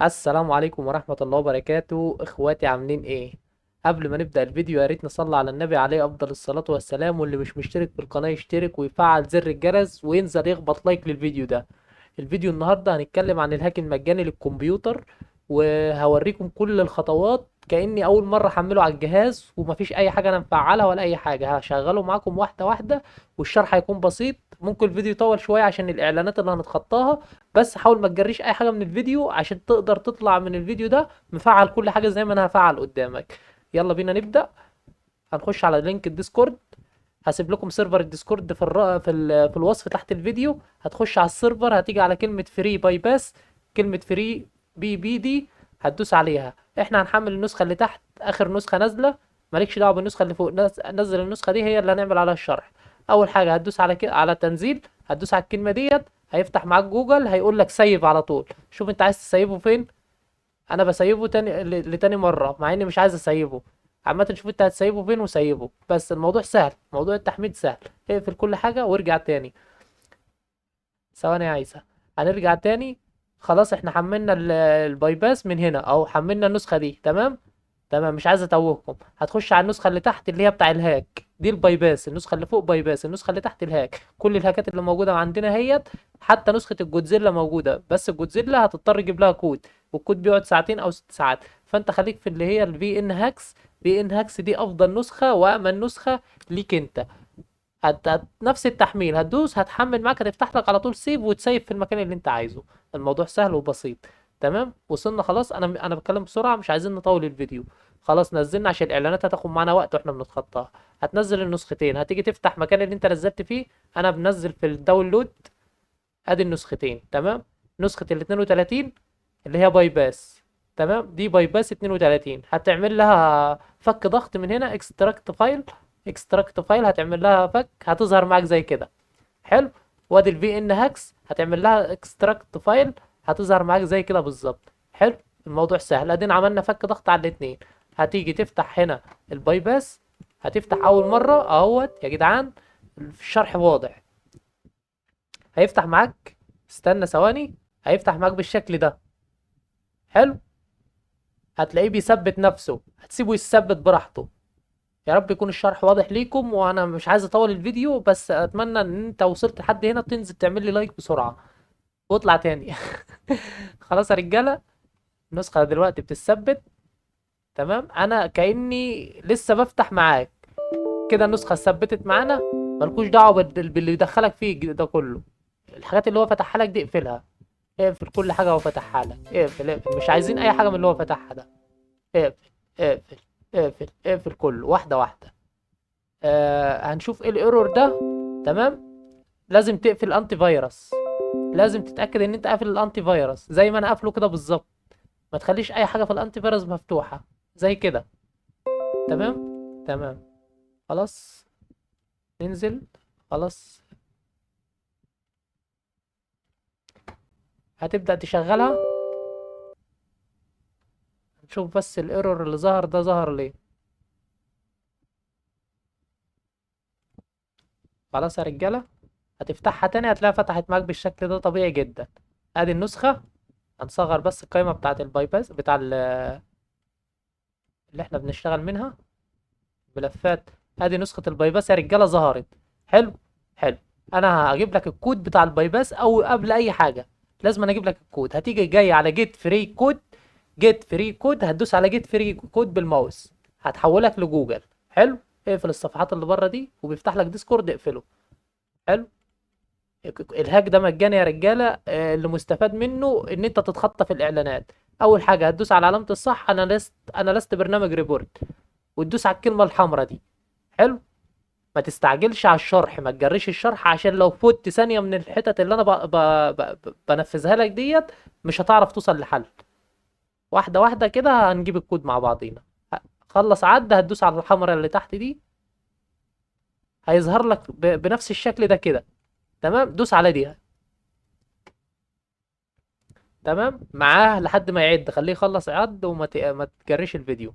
السلام عليكم ورحمة الله وبركاته، اخواتي عاملين ايه؟ قبل ما نبدأ الفيديو يا ريت نصلي على النبي عليه افضل الصلاة والسلام، واللي مش مشترك في القناة يشترك ويفعل زر الجرس وينزل يخبط لايك للفيديو ده. الفيديو النهاردة هنتكلم عن الهاك المجاني للكمبيوتر، وهوريكم كل الخطوات كأني أول مرة أحمله على الجهاز، ومفيش أي حاجة أنا مفعلها ولا أي حاجة. هشغله معاكم واحدة واحدة، والشرح هيكون بسيط. ممكن الفيديو يطول شوية عشان الإعلانات اللي هنتخطاها، بس حاول ما تجريش أي حاجة من الفيديو عشان تقدر تطلع من الفيديو ده مفعل كل حاجة زي ما أنا هفعل قدامك. يلا بينا نبدأ. هنخش على لينك الديسكورد. هسيب لكم سيرفر الديسكورد في الوصف تحت الفيديو. هتخش على السيرفر، هتيجي على كلمة فري باي باس، كلمة فري بي بي دي، هتدوس عليها. احنا هنحمل النسخة اللي تحت، اخر نسخة نازلة. مالكش دعوة بالنسخة اللي فوق، نزل النسخة دي هي اللي هنعمل عليها الشرح. اول حاجة هتدوس على على تنزيل. هتدوس على الكلمة ديت، هيفتح معاك جوجل، هيقول لك سيف على طول. شوف انت عايز تسيبه فين. انا بسيبه تاني لتاني مرة مع اني مش عايز اسيبه. عامة شوف انت هتسيبه فين وسيبه، بس الموضوع سهل، موضوع التحميد سهل. اقفل كل حاجة وارجع تاني. ثواني يا عيسى. هنرجع تاني. خلاص احنا حملنا الباي باس من هنا، او حملنا النسخة دي. تمام. تمام، مش عايز اتوهكم. هتخش على النسخة اللي تحت اللي هي بتاع الهاك دي الباي باس، النسخة اللي فوق باي باس، النسخة اللي تحت الهاك. كل الهاكات اللي موجودة عندنا هيت. حتى نسخة الجودزيلا موجودة، بس الجودزيلا هتضطر تجيب لها كود، والكود بيقعد ساعتين او 6 ساعات. فانت خليك في اللي هي الفي ان هاكس. في ان هاكس دي افضل نسخة وامن نسخة ليك انت. نفس التحميل، هتدوس هتحمل معاك، هتفتح لك على طول سيف وتسيف في المكان اللي انت عايزه. الموضوع سهل وبسيط. تمام، وصلنا خلاص. انا بتكلم بسرعه، مش عايزين نطول الفيديو. خلاص نزلنا عشان الاعلانات هتاخد معانا وقت واحنا بنتخطاها. هتنزل النسختين، هتيجي تفتح مكان اللي انت نزلت فيه. انا بنزل في الداونلود. ادي النسختين. تمام. نسخه ال 32 اللي هي باي باس. تمام، دي باي باس 32. هتعمل لها فك ضغط من هنا، اكستراكت فايل. اكستراكت فايل هتعمل لها فك، هتظهر معاك زي كده. حلو. وادي الفي ان هاكس هتعمل لها اكستراكت فايل، هتظهر معاك زي كده بالظبط. حلو. الموضوع سهل، ادينا عملنا فك ضغط على الاتنين. هتيجي تفتح هنا الباي باس. هتفتح اول مره اهوت يا جدعان. الشرح واضح. هيفتح معاك. استنى ثواني. هيفتح معاك بالشكل ده. حلو. هتلاقيه بيثبت نفسه، هتسيبه يثبت براحته. يا رب يكون الشرح واضح ليكم، وانا مش عايز اطول الفيديو، بس اتمنى ان انت وصلت لحد هنا تنزل تعمل لي لايك بسرعة واطلع تاني. خلاص يا رجالة. النسخة دلوقتي بتثبت. تمام، انا كأني لسه بفتح معاك. كده النسخة ثبتت معانا. ملكوش دعوة باللي يدخلك فيه ده كله. الحاجات اللي هو فتحها لك دي اقفلها. اقفل كل حاجة هو فتحها لك، اقفل اقفل، مش عايزين اي حاجة من اللي هو فتحها ده. اقفل. اقفل. اقفل اقفل كله واحدة واحدة. هنشوف ايه الايرور ده. تمام. لازم تقفل الانتي فيروس. لازم تتأكد ان انت قافل الانتي فيروس زي ما انا قافله كده بالظبط. ما تخليش اي حاجة في الانتي فيروس مفتوحة زي كده. تمام. تمام. خلاص. ننزل. خلاص. هتبدأ تشغلها. نشوف بس الايرور اللي ظهر ده ظهر ليه. خلاص يا رجالة. هتفتحها تاني هتلاقيها فتحت معاك بالشكل ده طبيعي جدا. ادي النسخة. هنصغر بس القائمة بتاعة الباي باس بتاع اللي احنا بنشتغل منها. ملفات. ادي نسخة الباي باس يا رجالة ظهرت. حلو. حلو. انا هجيب لك الكود بتاع الباي باس او قبل اي حاجة. لازم انا اجيب لك الكود. هتيجي جاي على جيت فري كود. جيت فري كود، هتدوس على جيت فري كود بالماوس. هتحولك لجوجل. حلو. اقفل الصفحات اللي بره دي، وبيفتح لك ديسكورد اقفله. حلو. الهاك ده مجاني يا رجاله. اللي مستفاد منه ان انت تتخطى في الاعلانات. اول حاجه هتدوس على علامه الصح، انا لست برنامج ريبورت. وتدوس على الكلمه الحمراء دي. حلو. ما تستعجلش على الشرح، ما تجريش الشرح عشان لو فوت ثانيه من الحتت اللي انا بنفذها لك ديت مش هتعرف توصل لحل. واحده واحده كده هنجيب الكود مع بعضينا. خلص عدى، هتدوس على الحمراء اللي تحت دي. هيظهر لك بنفس الشكل ده كده. تمام، دوس على دي. تمام معاه لحد ما يعد، خليه يخلص عد ما تجريش الفيديو.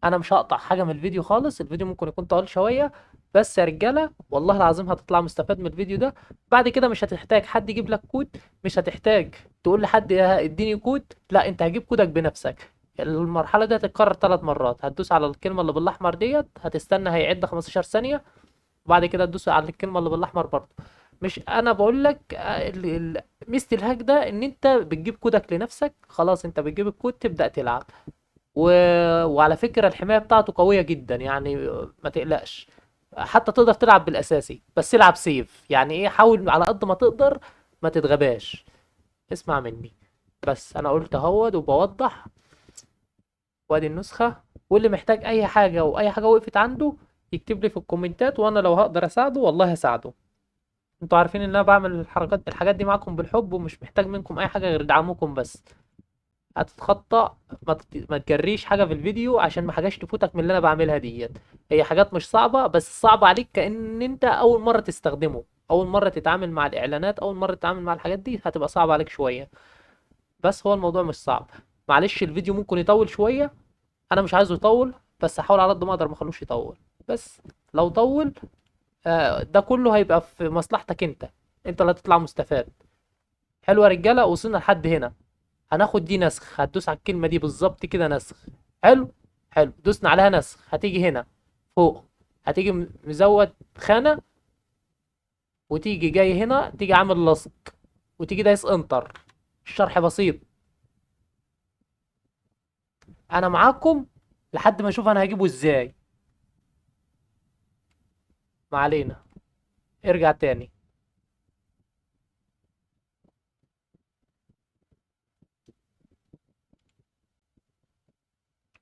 انا مش هقطع حاجه من الفيديو خالص، الفيديو ممكن يكون طويل شويه. بس يا رجاله والله العظيم هتطلع مستفاد من الفيديو ده. بعد كده مش هتحتاج حد يجيب لك كود، مش هتحتاج تقول لحد اديني كود، لا انت هجيب كودك بنفسك. المرحله دي هتتكرر 3 مرات، هتدوس على الكلمه اللي بالاحمر ديت، هتستنى هيعد 15 ثانيه، وبعد كده تدوس على الكلمه اللي بالاحمر برضه. مش انا بقول لك ميزه الهاك ده ان انت بتجيب كودك لنفسك، خلاص انت بتجيب الكود تبدا تلعب. و... وعلى فكره الحمايه بتاعته قويه جدا يعني، ما تقلقش. حتى تقدر تلعب بالاساسي، بس العب سيف، يعني ايه، حاول على قد ما تقدر ما تتغباش. اسمع مني، بس انا قلت اهوت وبوضح. وادي النسخه، واللي محتاج اي حاجه واي حاجه وقفت عنده يكتب لي في الكومنتات، وانا لو هقدر اساعده والله هساعده. انتوا عارفين ان انا بعمل الحاجات دي معاكم بالحب، ومش محتاج منكم اي حاجه غير دعمكم بس. هتتخطى، ما تجريش حاجه في الفيديو عشان ما حاجاش تفوتك من اللي انا بعملها ديت. هي حاجات مش صعبه، بس صعبه عليك كأن انت اول مره تستخدمه، اول مره تتعامل مع الاعلانات، اول مره تتعامل مع الحاجات دي هتبقى صعبه عليك شويه. بس هو الموضوع مش صعب. معلش الفيديو ممكن يطول شويه، انا مش عايزه يطول، بس هحاول على قد ما اقدر ما اخلوش يطول. بس لو طول، ده كله هيبقى في مصلحتك انت، انت اللي هتطلع مستفاد. حلو يا رجاله، وصلنا لحد هنا. هناخد دي نسخ، هتدوس على الكلمه دي بالظبط كده نسخ. حلو. حلو، دوسنا عليها نسخ، هتيجي هنا فوق، هتيجي مزود خانه، وتيجي جاي هنا تيجي عامل لصق، وتيجي دايس انتر. الشرح بسيط، انا معاكم لحد ما اشوف انا هجيبه ازاي. ما علينا، ارجع تاني.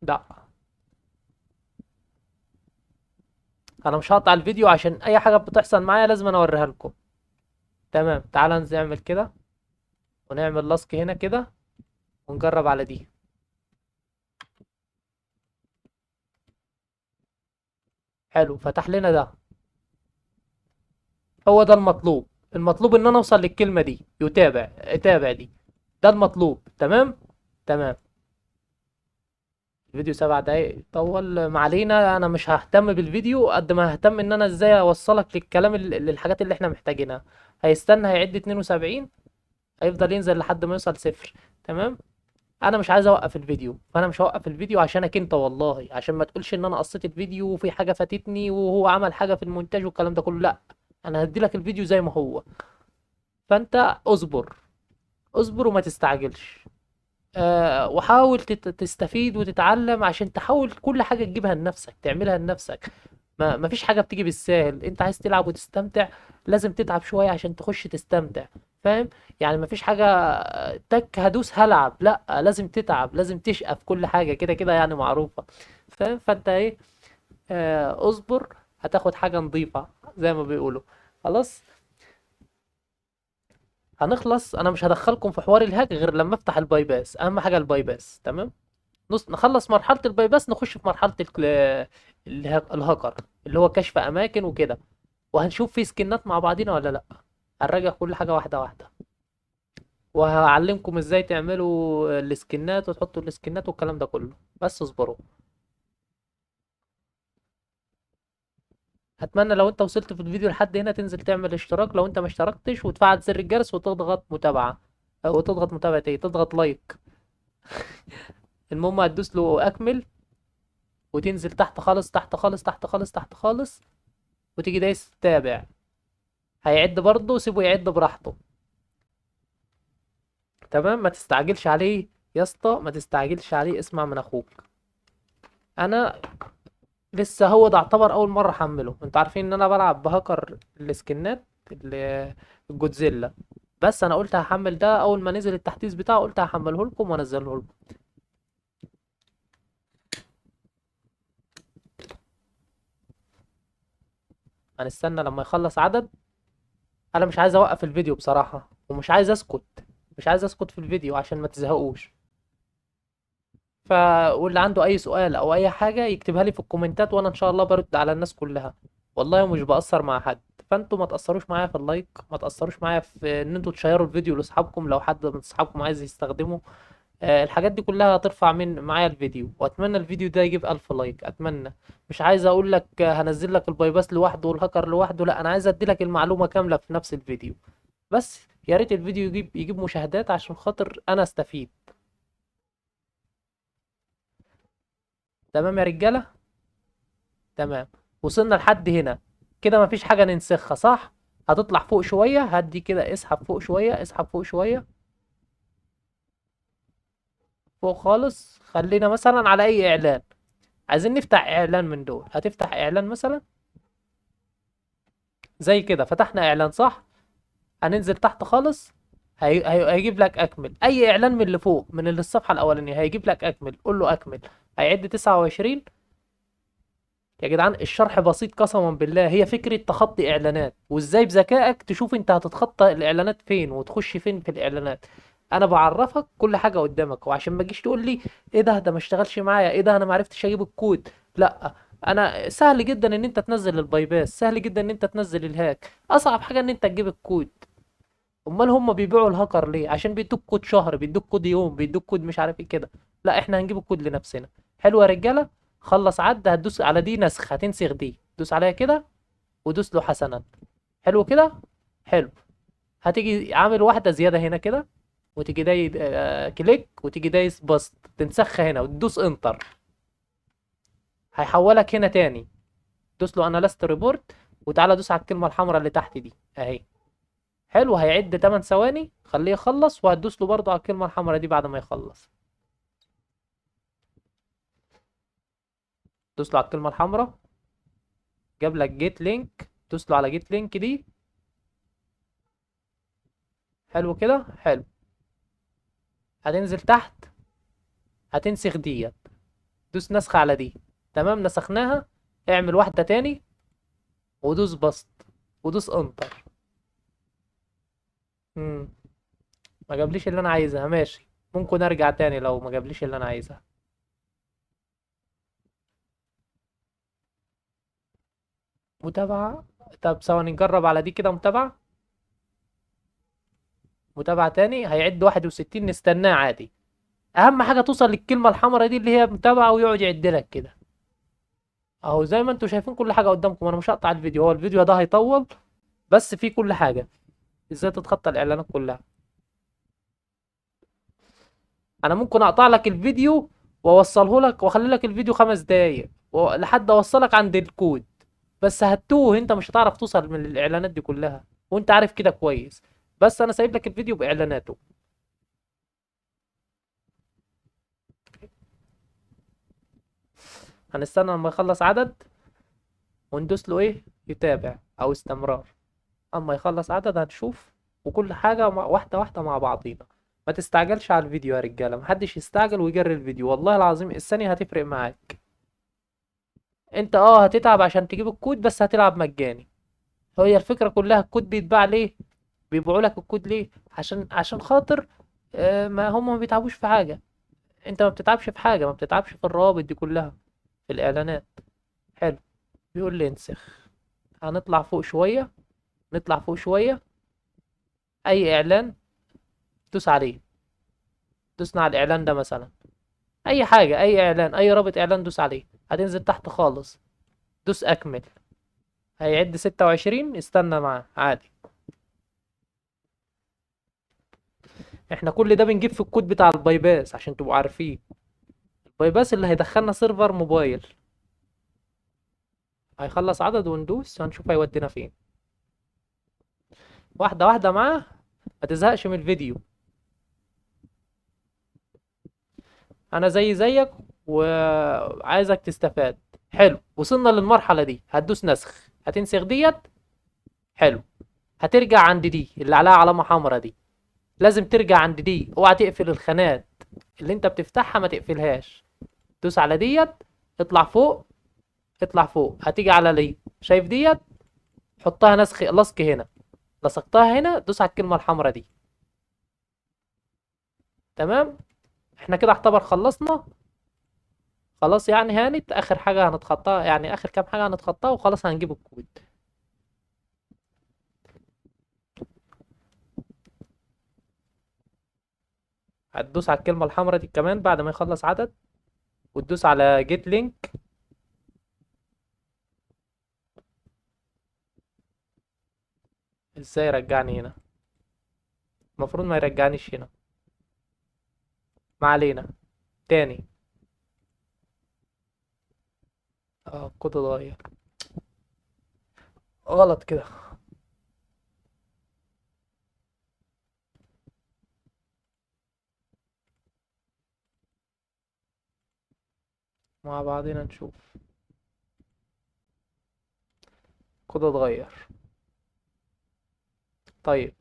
لا، انا مش هقطع الفيديو عشان اي حاجه بتحصل معايا لازم انا اوريها لكم. تمام، تعالى نعمل كده، ونعمل لاسك هنا كده، ونجرب على دي. حلو، فتح لنا ده. هو ده المطلوب. المطلوب ان انا اوصل للكلمه دي، يتابع اتابع دي. ده المطلوب، تمام. تمام. الفيديو 7 دقايق طول، ما علينا، انا مش ههتم بالفيديو قد ما ههتم ان انا ازاي اوصلك للكلام للحاجات اللي احنا محتاجينها. هيستنى هيعد 72، هيفضل ينزل لحد ما يوصل صفر. تمام. انا مش عايز اوقف الفيديو، فانا مش هوقف الفيديو عشانك انت والله، عشان ما تقولش ان انا قصيت الفيديو وفي حاجه فاتتني وهو عمل حاجه في المونتاج والكلام ده كله، لا. انا هدي لك الفيديو زي ما هو، فانت اصبر. اصبر وما تستعجلش. وحاول تستفيد وتتعلم عشان تحاول كل حاجه تجيبها لنفسك، تعملها لنفسك. ما فيش حاجه بتيجي بالساهل، انت عايز تلعب وتستمتع لازم تتعب شويه عشان تخش تستمتع. فاهم؟ يعني ما فيش حاجه تك هدوس هلعب، لا لازم تتعب، لازم تشقى في كل حاجه كده كده يعني معروفه. فاهم؟ فانت ايه، اصبر، هتاخد حاجه نظيفه زي ما بيقولوا. خلاص. هنخلص، انا مش هدخلكم في حوار الهاك غير لما افتح الباي باس، اهم حاجه الباي باس. تمام. نخلص مرحله الباي باس، نخش في مرحله الهاكر، اللي هو كشف اماكن وكده. وهنشوف في سكنات مع بعضينا ولا لا. هنراجع كل حاجه واحده واحده، وهعلمكم ازاي تعملوا السكنات وتحطوا السكنات والكلام ده كله. بس اصبروا. اتمنى لو انت وصلت في الفيديو لحد هنا تنزل تعمل اشتراك لو انت ما اشتركتش، وتفعل زر الجرس وتضغط متابعه، او تضغط متابعه ايه، تضغط لايك. المهم هتدوس له اكمل، وتنزل تحت خالص تحت خالص تحت خالص تحت خالص، وتيجي دايس تابع. هيعد برضه، سيبه يعد براحته. تمام، ما تستعجلش عليه يا اسطى، ما تستعجلش عليه، اسمع من اخوك. انا لسه هو ده اعتبر اول مره احمله، انتوا عارفين ان انا بلعب بهكر السكنات، الجودزيلا. بس انا قلت هحمل ده اول ما نزل التحديث بتاعه، قلت هحمله لكم وانزله لكم. هنستنى لما يخلص عدد. انا مش عايز اوقف الفيديو بصراحه، ومش عايز اسكت، مش عايز اسكت في الفيديو عشان ما تزهقوش. ف واللي عنده اي سؤال او اي حاجه يكتبها لي في الكومنتات، وانا ان شاء الله برد على الناس كلها. والله مش بأثر مع حد. فانتوا ما تأثروش معايا في اللايك، ما تأثروش معايا في ان انتوا تشيروا الفيديو لاصحابكم لو حد من اصحابكم عايز يستخدمه. الحاجات دي كلها هترفع من معايا الفيديو، واتمنى الفيديو ده يجيب 1000 لايك، اتمنى. مش عايز اقول لك هنزل لك البايباس لوحده والهاكر لوحده، لا انا عايز ادي لك المعلومة كاملة في نفس الفيديو. بس يا ريت الفيديو يجيب مشاهدات عشان خاطر انا استفيد. تمام يا رجالة. تمام. وصلنا لحد هنا. كده مفيش حاجة ننسخها صح؟ هتطلع فوق شوية، هدي كده، اسحب فوق شوية، اسحب فوق شوية، فوق خالص. خلينا مثلا على اي اعلان. عايزين نفتح اعلان من دول، هتفتح اعلان مثلا زي كده، فتحنا اعلان صح. هننزل تحت خالص. هيجيب لك اكمل اي اعلان من اللي فوق، من اللي الصفحة الاولانية هيجيب لك اكمل، قول له اكمل. هيعد 29. يا جدعان الشرح بسيط قسما بالله، هي فكرة تخطي اعلانات، وازاي بذكائك تشوف انت هتتخطى الاعلانات فين وتخش فين في الاعلانات. انا بعرفك كل حاجة قدامك، وعشان ما تجيش تقول لي ايه ده ما اشتغلش معايا، ايه ده انا ما عرفتش اجيب الكود. لا، انا سهل جدا ان انت تنزل البايباس، سهل جدا ان انت تنزل الهاك، اصعب حاجة ان انت تجيب الكود. امال هم بيبيعوا الهاكر ليه؟ عشان بيدوك كود شهر، بيدوك كود يوم، بيدوك كود مش عارف ايه كده. لا احنا هنجيب الكود لنفسنا. حلو يا رجاله. خلص عد، هتدوس على دي نسخ، هتنسخ دي، دوس عليها كده، ودوس له حسنا. حلو كده. حلو. هتيجي عامل واحده زياده هنا كده، وتيجي داي كليك، وتيجي دايس بسط، تنسخها هنا وتدوس انتر. هيحولك هنا تاني. دوس له انا لاست ريبورت، وتعالى دوس على الكلمه الحمراء اللي تحت دي اهي. حلو. هيعد 8 ثواني، خليه يخلص، وهتدوس له برضه على الكلمة الحمراء دي بعد ما يخلص. دوس له على الكلمة الحمراء. جاب لك جيت لينك، دوس له على جيت لينك دي. حلو كده. حلو. هتنزل تحت، هتنسخ ديت، دوس نسخ على دي. تمام نسخناها. اعمل واحدة تاني، ودوس بسط، ودوس انتر. مم. ما جابليش اللي انا عايزها، ماشي. ممكن ارجع تاني لو ما جابليش اللي انا عايزها. متابعة. طب ثواني نجرب على دي كده، متابعة. متابعة تاني، هيعد 61، نستناه عادي. اهم حاجه توصل للكلمه الحمراء دي اللي هي متابعه، ويقعد يعد لك كده. اهو زي ما انتم شايفين كل حاجه قدامكم، انا مش هقطع الفيديو، هو الفيديو ده هيطول، بس فيه كل حاجه. ازاي تتخطى الاعلانات كلها. انا ممكن اقطع لك الفيديو واوصله لك، واخلي لك الفيديو 5 دقايق لحد اوصلك عند الكود. بس هتوه، انت مش هتعرف توصل من الاعلانات دي كلها، وانت عارف كده كويس. بس انا سايب لك الفيديو باعلاناته. هنستنى لما يخلص عدد، وندوس له ايه، يتابع او استمرار. اما يخلص عدد هتشوف. وكل حاجة واحدة واحدة مع بعضينا. ما تستعجلش على الفيديو يا رجالة، محدش يستعجل ويجري الفيديو، والله العظيم الثانية هتفرق معاك. انت هتتعب عشان تجيب الكود، بس هتلعب مجاني. هي الفكرة كلها، الكود بيتباع ليه؟ بيبيعوا لك الكود ليه؟ عشان خاطر ما هم ما بيتعبوش في حاجة. انت ما بتتعبش في حاجة، ما بتتعبش في الروابط دي كلها، في الاعلانات. حلو. بيقول لي انسخ. هنطلع فوق شوية، نطلع فوق شوية. اي اعلان دوس عليه. دوسنا على الاعلان ده مثلا، اي حاجه، اي اعلان، اي رابط اعلان دوس عليه. هتنزل تحت خالص، دوس اكمل. هيعد 26، استنى معاه عادي. احنا كل ده بنجيب في الكود بتاع البايباس عشان تبقوا عارفين. البايباس اللي هيدخلنا سيرفر موبايل. هيخلص عدد وندوس، هنشوف هيودينا فين. واحده واحده معاه، ما تزهقش من الفيديو. انا زيك، وعايزك تستفاد. حلو. وصلنا للمرحله دي، هتدوس نسخ، هتنسخ ديت. حلو. هترجع عند دي اللي عليها علامه حمراء دي. لازم ترجع عند دي، اوعى تقفل الخانات اللي انت بتفتحها، ما تقفلهاش. دوس على ديت. اطلع فوق. اطلع فوق، هتيجي على دي، شايف ديت؟ حطها نسخ لصق هنا. لصقتها هنا، دوس على الكلمة الحمراء دي. تمام. احنا كده اعتبر خلصنا. خلاص يعني هانت اخر حاجة هنتخطاها، يعني اخر كام حاجة هنتخطاها وخلاص هنجيب الكود. هتدوس على الكلمة الحمراء دي كمان بعد ما يخلص عدد، وتدوس على جيت لينك. ازاي يرجعني هنا؟ المفروض ما يرجعنيش هنا. ما علينا. تاني. اه الكود اتغير. غلط كده. مع بعضنا نشوف. كود اتغير. طيب.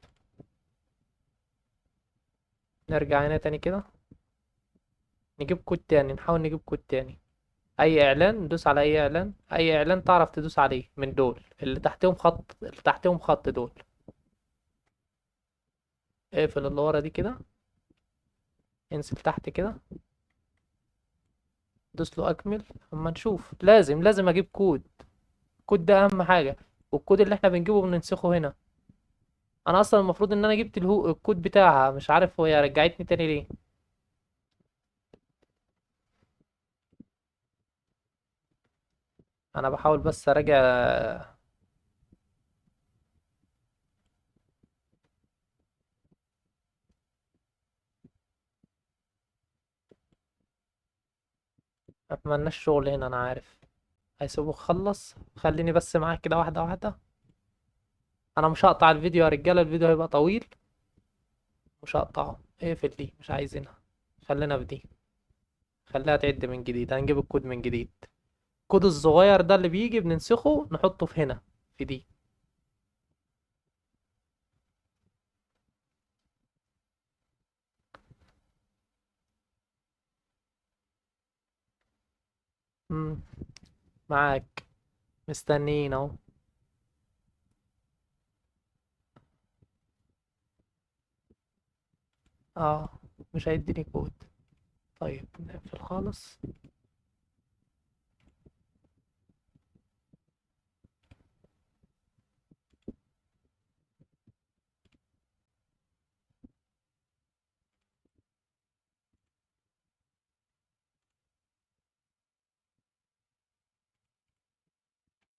نرجع هنا تاني كده. نجيب كود تاني، نحاول نجيب كود تاني. اي اعلان ندوس على اي اعلان، اي اعلان تعرف تدوس عليه من دول اللي تحتهم خط، اللي تحتهم خط دول. اقفل اللي ورا دي كده. انزل تحت كده. دوس له اكمل. اما نشوف، لازم اجيب كود. الكود ده اهم حاجة. والكود اللي احنا بنجيبه بننسخه هنا. انا اصلا المفروض ان انا جبت الكود بتاعها، مش عارف هي رجعتني تاني ليه. انا بحاول بس اراجع. اتمناش شغل هنا، انا عارف. هيسيبه خلص. خليني بس معاك كده واحدة واحدة. انا مش هقطع الفيديو يا رجالة، الفيديو هيبقى طويل. مش هقطعه. اقفل دي، مش عايزينها. خلينا في دي. خليها تعد من جديد، هنجيب الكود من جديد. الكود الصغير ده اللي بيجي بننسخه نحطه في هنا. في دي. مم. معاك. مستنيين اهو. اه. مش هيديني كود. طيب نقفل خالص.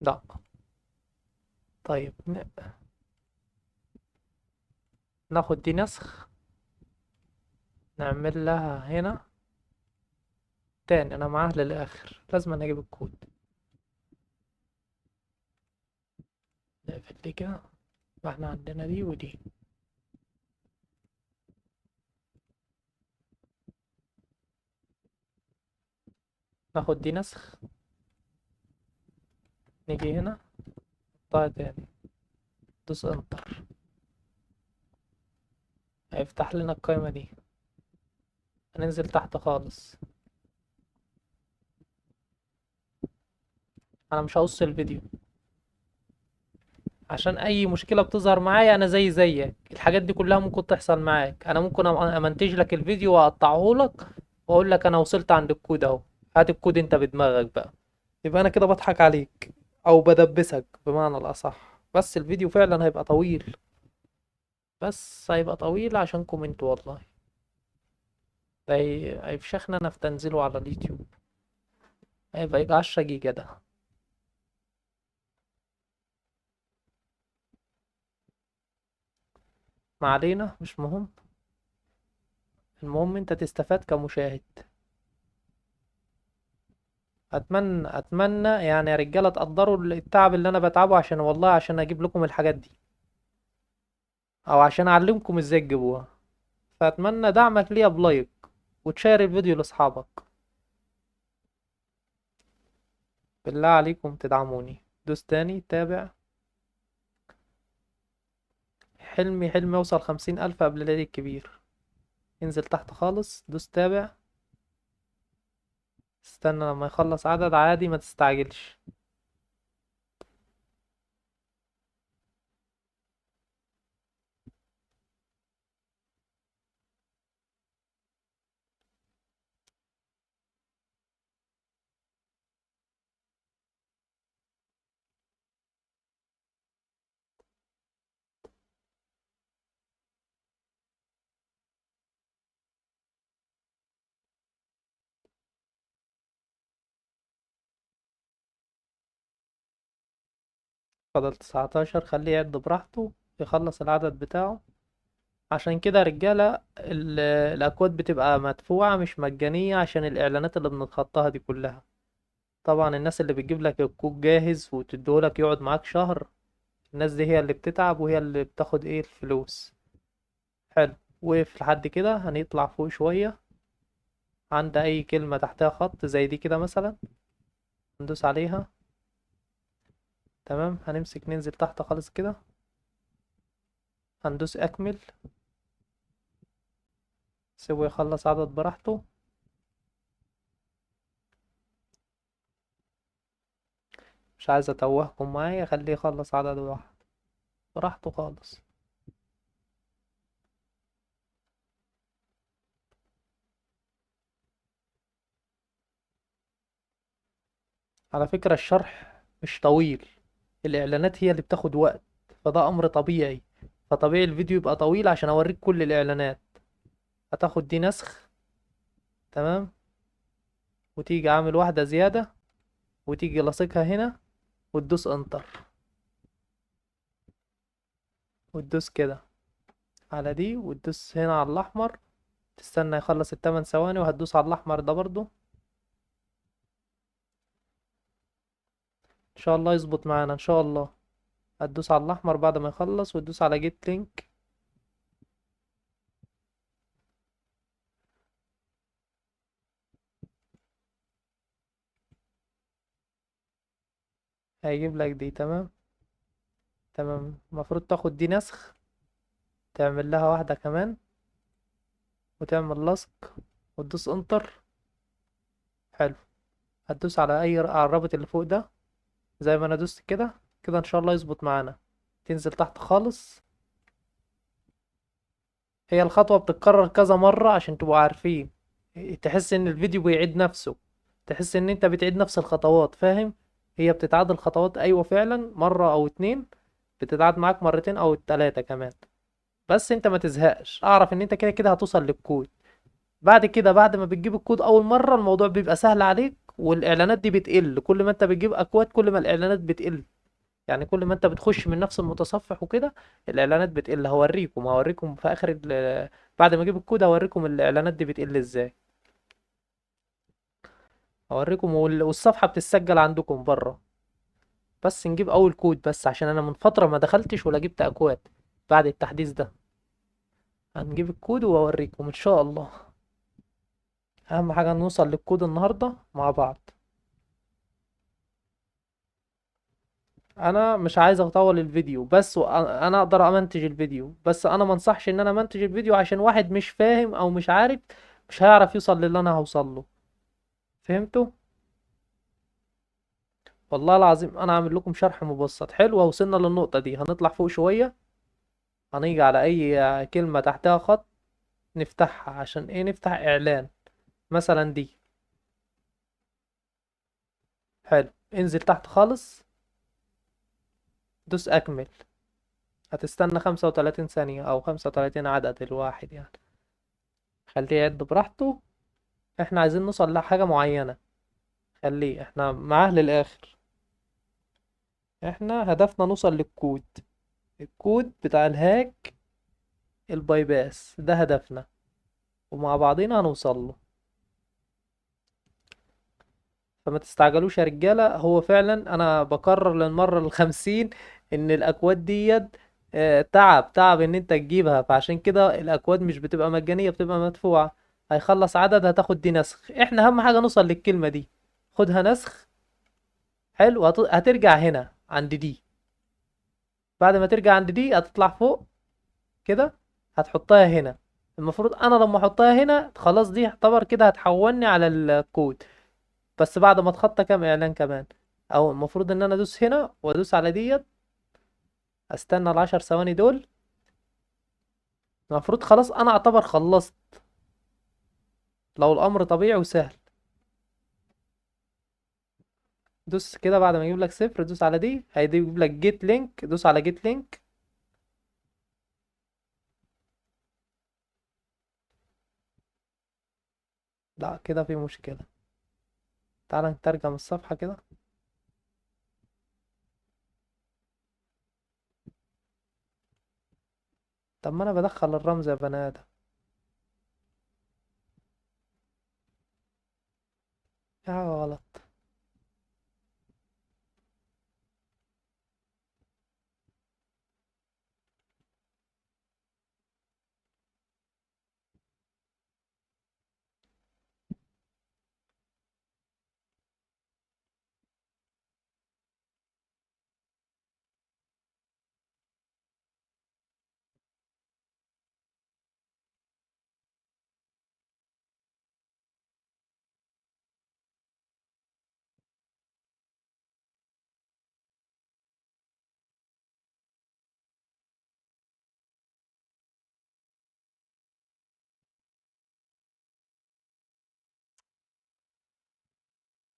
لا. طيب ناخد دي نسخ. نعمل لها هنا. تاني انا معاه للاخر، لازم أنا اجيب الكود. نقفل دي كده. فاحنا عندنا دي ودي. ناخد دي نسخ. نيجي هنا. نحطها تاني. دوس انتر. هيفتح لنا القايمة دي. هننزل تحت خالص. انا مش هقص الفيديو. عشان اي مشكلة بتظهر معايا انا زي زيك، الحاجات دي كلها ممكن تحصل معاك. انا ممكن امنتج لك الفيديو واقطعه لك. واقول لك انا وصلت عند الكود اهو. هات الكود انت بدماغك بقى. يبقى انا كده بضحك عليك. او بدبسك بمعنى الاصح، بس الفيديو فعلا هيبقى طويل. بس هيبقى طويل عشانكم انتوا والله. ده هيفشخنا انا في تنزيله على اليوتيوب. هيبقى يجي 10 جيجا ده. ما علينا، مش مهم. المهم انت تستفاد كمشاهد. اتمنى يعني يا رجاله تقدروا التعب اللي انا بتعبه، عشان والله عشان اجيب لكم الحاجات دي. او عشان اعلمكم ازاي تجيبوها. فاتمنى دعمك ليا بلايك. وتشير الفيديو لاصحابك. بالله عليكم تدعموني. دوس تاني تابع. حلمي اوصل 50,000 قبل العيد الكبير. انزل تحت خالص، دوس تابع. استنى لما يخلص عدد عادي، ما تستعجلش. فضل 19، خليه يعد براحته يخلص العدد بتاعه. عشان كده يا رجالة الأكواد بتبقى مدفوعة مش مجانية، عشان الإعلانات اللي بنتخطاها دي كلها. طبعا الناس اللي بتجيب لك الكود جاهز وتديهولك يقعد معاك شهر، الناس دي هي اللي بتتعب وهي اللي بتاخد ايه الفلوس. حلو. وقف لحد كده، هنطلع فوق شوية عند أي كلمة تحتها خط زي دي كده مثلا، ندوس عليها. تمام، هنمسك ننزل تحت خالص كده، هندوس أكمل. سيبه يخلص عدد براحته. مش عايز أتوهكم معايا، خليه يخلص عدد واحد براحته خالص. على فكرة الشرح مش طويل، الإعلانات هي اللي بتاخد وقت، فده أمر طبيعي. فطبيعي الفيديو يبقى طويل عشان أوريك كل الإعلانات. هتاخد دي نسخ. تمام. وتيجي عامل واحدة زيادة، وتيجي لاصقها هنا، وتدوس انتر، وتدوس كده على دي، وتدوس هنا على الأحمر، تستنى يخلص ال8 ثواني، وهتدوس على الأحمر ده برضو. إن شاء الله يظبط معانا إن شاء الله. هتدوس على الأحمر بعد ما يخلص، وتدوس على جيت لينك. هيجيب لك دي. تمام. تمام، المفروض تاخد دي نسخ، تعمل لها واحدة كمان، وتعمل لصق، وتدوس انتر. حلو. هتدوس على على الرابط اللي فوق ده، زي ما انا دوست كده. كده ان شاء الله يظبط معانا. تنزل تحت خالص. هي الخطوة بتتكرر كذا مرة عشان تبقوا عارفين، تحس ان الفيديو بيعيد نفسه، تحس ان انت بتعيد نفس الخطوات، فاهم؟ هي بتتعاد الخطوات، ايوه فعلا، مرة او اتنين، بتتعاد معاك مرتين او التلاتة كمان. بس انت ما تزهقش، اعرف ان انت كده كده هتوصل للكود. بعد كده، بعد ما بتجيب الكود اول مرة، الموضوع بيبقى سهل عليك، والاعلانات دي بتقل كل ما انت بتجيب اكواد، كل ما الاعلانات بتقل. يعني كل ما انت بتخش من نفس المتصفح وكده، الاعلانات بتقل. هوريكم في اخر بعد ما اجيب الكود هوريكم الاعلانات دي بتقل ازاي. هوريكم والصفحة بتتسجل عندكم بره. بس نجيب اول كود، بس عشان انا من فترة ما دخلتش ولا جبت اكواد بعد التحديث ده. هنجيب الكود واوريكم ان شاء الله. اهم حاجة نوصل للكود النهاردة مع بعض. انا مش عايز اطول الفيديو، بس انا اقدر امنتج الفيديو، بس انا ما انصحش ان انا امنتج الفيديو، عشان واحد مش فاهم او مش عارف، مش هيعرف يوصل للي انا هوصل له. فهمتوا؟ والله العظيم انا عامل لكم شرح مبسط. حلو، وصلنا للنقطة دي، هنطلع فوق شوية، هنيجي على اي كلمة تحتها خط نفتحها. عشان ايه؟ نفتح اعلان مثلا دي. حلو، انزل تحت خالص، دوس اكمل. هتستنى 35 ثانية او 35 عدد الواحد يعني، خليه يعد براحته. احنا عايزين نوصل لحاجة معينة، خليه احنا معاه للآخر. احنا هدفنا نوصل للكود، الكود بتاع الهاك، الباي باس، ده هدفنا، ومع بعضينا هنوصل له. فما تستعجلوش يا رجالة. هو فعلا انا بكرر للمرة ال50 ان الاكواد ديت تعب تعب ان انت تجيبها، فعشان كده الاكواد مش بتبقى مجانية، بتبقى مدفوعة. هيخلص عدد هتاخد دي نسخ، احنا اهم حاجة نوصل للكلمة دي. خدها نسخ. حلو، هترجع هنا عند دي. بعد ما ترجع عند دي هتطلع فوق كده، هتحطها هنا. المفروض انا لما احطها هنا خلاص دي يعتبر كده هتحولني على الكود. بس بعد ما اتخطى كام اعلان كمان، او المفروض ان انا ادوس هنا وادوس على ديت، استنى ال10 ثواني دول. المفروض خلاص انا اعتبر خلصت، لو الامر طبيعي وسهل. دوس كده بعد ما يجيب لك صفر، دوس على دي، هيجيب لك جيت لينك، دوس على جيت لينك. لا كده في مشكلة. تعال نترجم الصفحة كده. طب ما انا بدخل الرمز يا بني ادم. في حاجة غلط.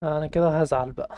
انا كده هزعل بقى.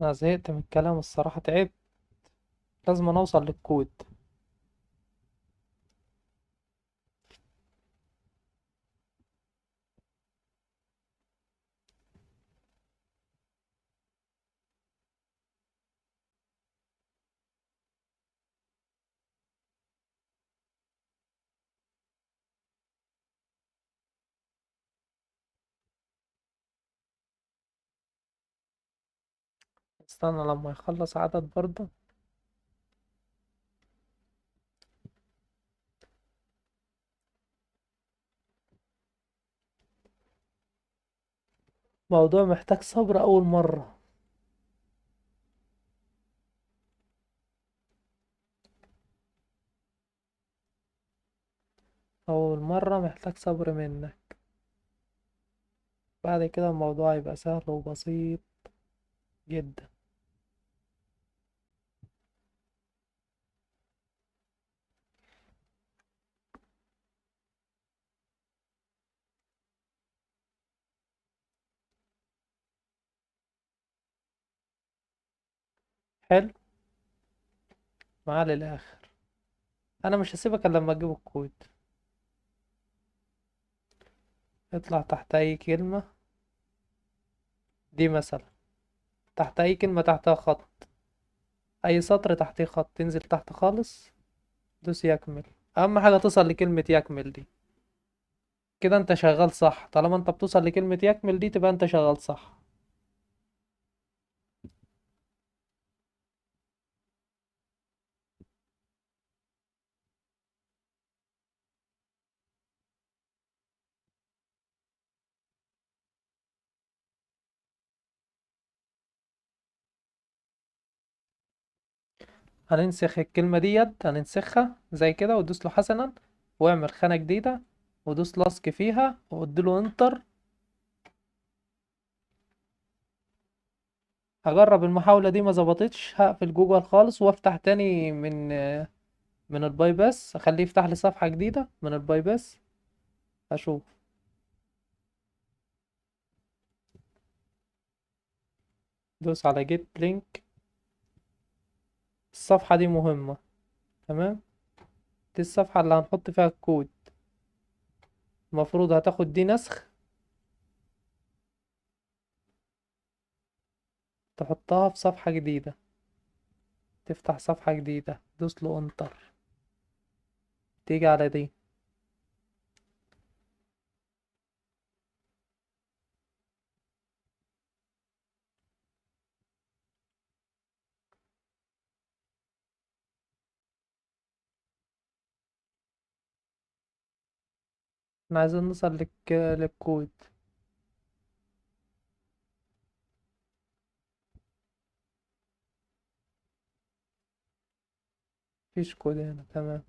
انا زهقت من الكلام الصراحة، تعبت. لازم نوصل للكود. استنى لما يخلص عدد برضه. موضوع محتاج صبر اول مرة. اول مرة محتاج صبر منك. بعد كده الموضوع يبقى سهل وبسيط جدا. حلو. معاه للاخر. انا مش هسيبك الا لما اجيب الكود. اطلع تحت اي كلمة. دي مثلا. تحت اي كلمة تحتها خط. اي سطر تحتيه خط تنزل تحت خالص. دوس يكمل. اهم حاجة توصل لكلمة يكمل دي. كده انت شغال صح، طالما انت بتوصل لكلمة يكمل دي تبقى انت شغال صح. هننسخ الكلمة ديت، هننسخها زي كده وتدوس له حسنا. واعمل خانة جديدة. ودوس لاسك فيها واديله انتر. هجرب المحاولة دي، ما ظبطتش هقفل جوجل خالص وافتح تاني من الباي باس، اخليه يفتح لي صفحة جديدة من الباي باس. اشوف. دوس على جيت لينك. الصفحة دي مهمة. تمام. دي الصفحة اللي هنحط فيها الكود. المفروض هتاخد دي نسخ، تحطها في صفحة جديدة. تفتح صفحة جديدة، دوس له انتر، تيجي على دي. احنا عايزين نوصل للكود. مفيش كود هنا. تمام.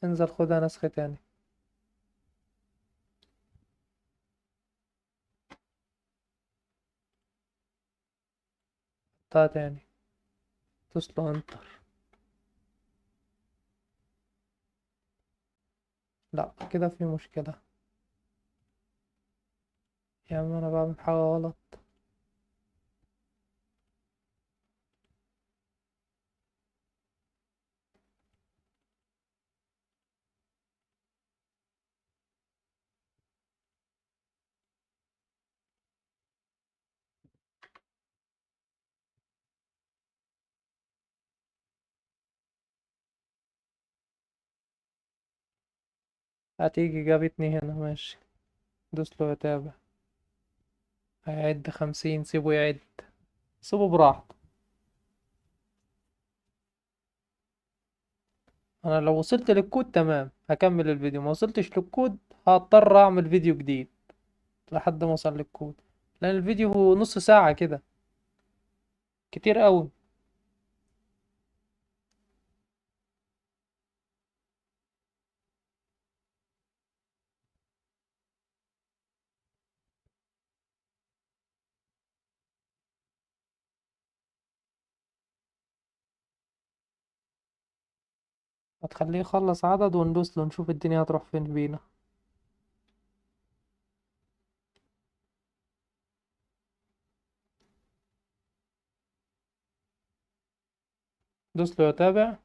انزل خدها نسخ تاني. حطها تاني، دوس له انتر. لا كده في مشكلة. يا عم انا بعمل حاجة غلط. هتيجي جابتني هنا. ماشي. دوس له يتابع. هيعد 50، سيبه يعد. سيبه براحته. انا لو وصلت للكود تمام هكمل الفيديو، ما وصلتش للكود هضطر اعمل فيديو جديد لحد ما اوصل للكود، لان الفيديو نص ساعة كده، كتير قوي. هتخليه يخلص عدد وندوس له نشوف الدنيا هتروح فين بينا. دوس له يتابع.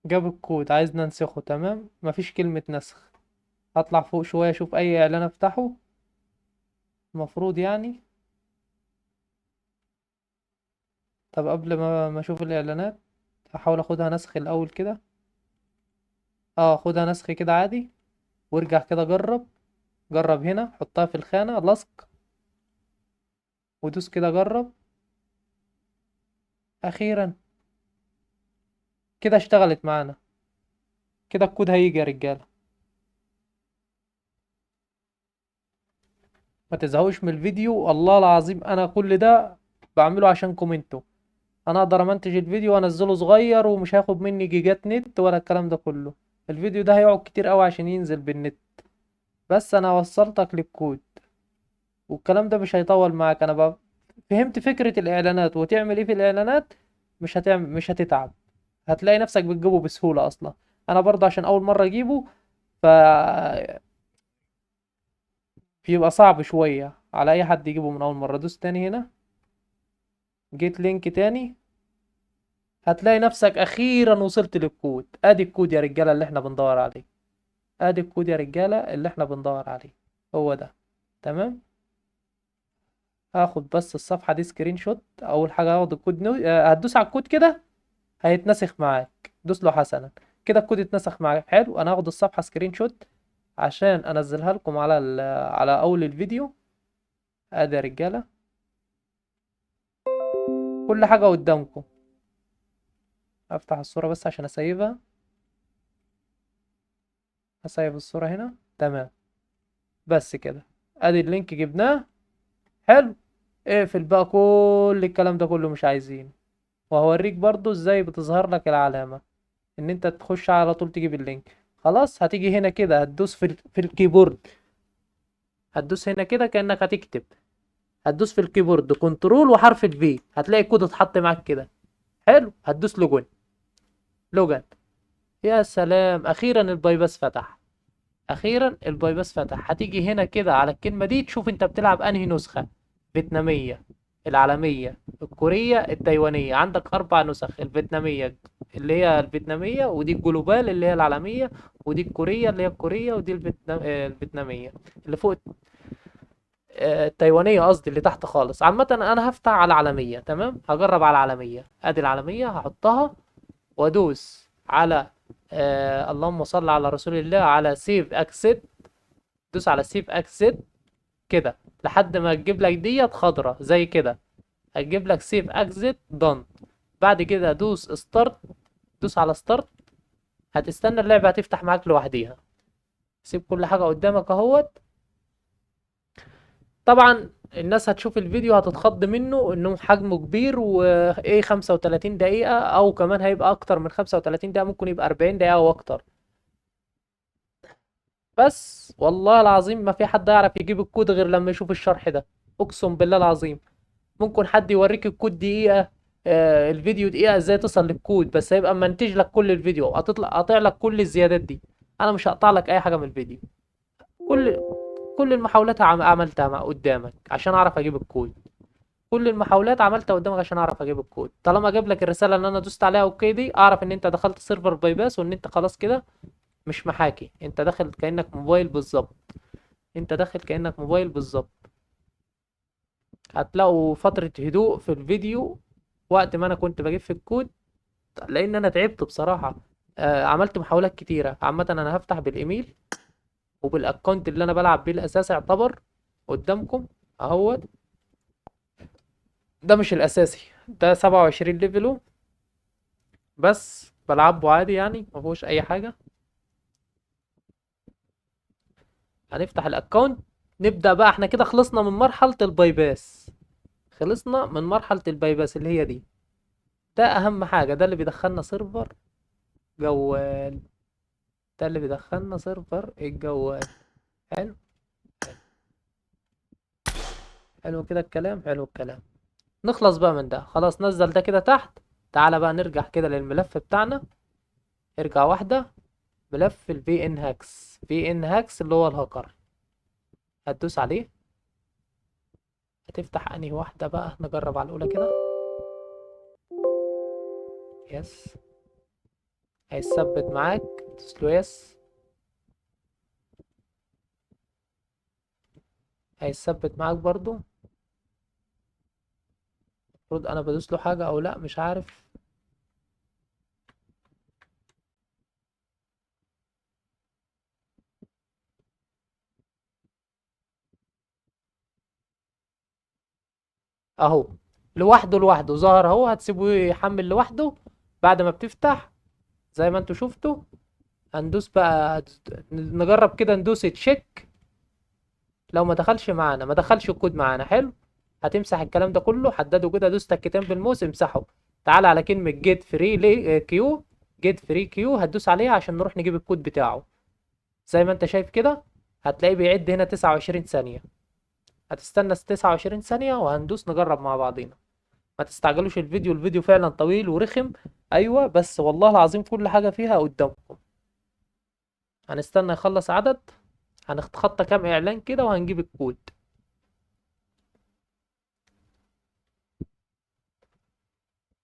جاب الكود، عايز ننسخه. تمام، مفيش كلمة نسخ. هطلع فوق شوية اشوف اي اعلان افتحه. المفروض يعني. طب قبل ما اشوف الاعلانات، هحاول اخدها نسخ الاول كده. اه خدها نسخ كده عادي، وارجع كده جرب. جرب هنا، حطها في الخانة لصق، ودوس كده جرب. اخيرا كده اشتغلت معانا. كده الكود هيجي يا رجالة. ما تزهقوش من الفيديو، والله العظيم انا كل ده بعمله عشانكم انتوا. انا اقدر امنتج الفيديو وانزله صغير ومش هياخد مني جيجات نت ولا الكلام ده كله. الفيديو ده هيقعد كتير قوي عشان ينزل بالنت، بس انا وصلتك للكود، والكلام ده مش هيطول معاك. انا بقى فهمت فكرة الاعلانات وتعمل ايه في الاعلانات. مش هتتعب، هتلاقي نفسك بتجيبه بسهولة اصلا. انا برضه عشان اول مرة اجيبه، ف بيبقى صعب شوية على اي حد يجيبه من اول مرة. دوس تاني هنا، جيت لينك تاني. هتلاقي نفسك اخيرا وصلت للكود. ادي الكود يا رجالة اللي احنا بندور عليه. ادي الكود يا رجالة اللي احنا بندور عليه، هو ده. تمام. هاخد بس الصفحة دي سكرين شوت. اول حاجة هاخد الكود هتدوس على الكود كده هيتنسخ معاك. دوس له حسنا. كده الكود اتنسخ معاك. حلو. انا هاخد الصفحة سكرين شوت عشان انزلها لكم على على اول الفيديو. ادي يا رجالة كل حاجة قدامكم. افتح الصورة بس عشان اسيبها. اسيب الصورة هنا. تمام. بس كده. ادي اللينك جبناه. حلو. اقفل بقى كل الكلام ده كله، مش عايزين. وهوريك برضو ازاي بتظهر لك العلامة ان انت تخش على طول تجيب اللينك. خلاص. هتيجي هنا كده هتدوس في الكيبورد. هتدوس هنا كده كأنك هتكتب. هتدوس في الكيبورد كنترول وحرف الفي، هتلاقي الكود اتحط معاك كده. حلو. هتدوس لوجن. لوجن. يا سلام، اخيرا الباي باس فتح. اخيرا الباي باس فتح. هتيجي هنا كده على الكلمة دي تشوف انت بتلعب انهي نسخة، فيتنامية، العالمية، الكورية، التايوانية. عندك 4 نسخ: الفيتنامية اللي هي الفيتنامية، ودي الجلوبال اللي هي العالمية، ودي الكورية اللي هي الكورية، ودي الفيتنامية اللي فوق. التايوانية قصدي، اللي تحت خالص. عامة أنا هفتح على العالمية. تمام، هجرب على العالمية. أدي العالمية، هحطها وأدوس على اللهم صل على رسول الله، على سيف اكسد. دوس على سيف اكسد كده لحد ما تجيب لك ديت خضرة زي كده، هتجيب لك سيف اكزيت دون. بعد كده دوس ستارت، دوس على ستارت. هتستنى اللعبة هتفتح معاك لوحديها. سيب كل حاجة قدامك اهوت. طبعا الناس هتشوف الفيديو هتتخض منه، انه حجمه كبير وايه 35 دقيقة، او كمان هيبقى اكتر من 35 دقيقة، ممكن يبقى 40 دقيقة او اكتر. بس والله العظيم ما في حد يعرف يجيب الكود غير لما يشوف الشرح ده. اقسم بالله العظيم. ممكن حد يوريك الكود دقيقة، الفيديو دقيقة ازاي تصل للكود، بس هيبقى منتج لك كل الفيديو، قاطع لك كل الزيادات دي. انا مش هقطع لك اي حاجة من الفيديو. كل كل المحاولات عملتها قدامك عشان اعرف اجيب الكود. كل المحاولات عملتها قدامك عشان اعرف اجيب الكود. طالما جاب لك الرسالة اللي انا دوست عليها اوكي دي، اعرف ان انت دخلت سيرفر باي باس، وان انت خلاص كده مش محاكي، انت داخل كأنك موبايل بالظبط. انت داخل كأنك موبايل بالظبط. هتلاقوا فترة هدوء في الفيديو وقت ما انا كنت بجيب في الكود، لان انا تعبت بصراحة. عملت محاولات كتيرة. عامة انا هفتح بالايميل وبالاكونت اللي انا بلعب بيه الاساسي يعتبر قدامكم اهوت. ده مش الاساسي، ده 27 ليفله، بس بلعبه عادي يعني مفيهوش اي حاجة. هنفتح الاكونت. نبدأ بقى، احنا كده خلصنا من مرحلة البايباس. خلصنا من مرحلة البايباس اللي هي دي. ده اهم حاجة، ده اللي بيدخلنا سيرفر جوال. ده اللي بيدخلنا سيرفر الجوال. حلو. حلو كده الكلام، حلو الكلام. نخلص بقى من ده، خلاص نزل ده كده تحت. تعالى بقى نرجع كده للملف بتاعنا. ارجع واحدة. ملف الفي ان هاكس، في ان هاكس اللي هو الهاكر. هتدوس عليه. هتفتح انهي واحدة بقى؟ نجرب على الاولى كده. يس. هيثبت معاك. دوس له يس. هيثبت معاك برضو. المفروض انا بدوس له حاجة او لا، مش عارف. اهو لوحده ظهر اهو. هتسيبه يحمل لوحده. بعد ما بتفتح زي ما انتوا شفتوا، هندوس بقى. نجرب كده ندوس تشيك. لو ما دخلش معانا، ما دخلش الكود معانا، حلو. هتمسح الكلام ده كله، حدده كده، دوس تكتين بالموس امسحه. تعال على كلمة جيت فري لي كيو. جيت فري كيو هتدوس عليها عشان نروح نجيب الكود بتاعه. زي ما انت شايف كده، هتلاقيه بيعد هنا 29 ثانية. هتستنى 29 ثانية وهندوس نجرب مع بعضينا. ما تستعجلوش الفيديو فعلا طويل ورخم. ايوه بس والله العظيم كل حاجة فيها قدامكم. هنستنى يخلص عدد. هنتخطى كام اعلان كده وهنجيب الكود.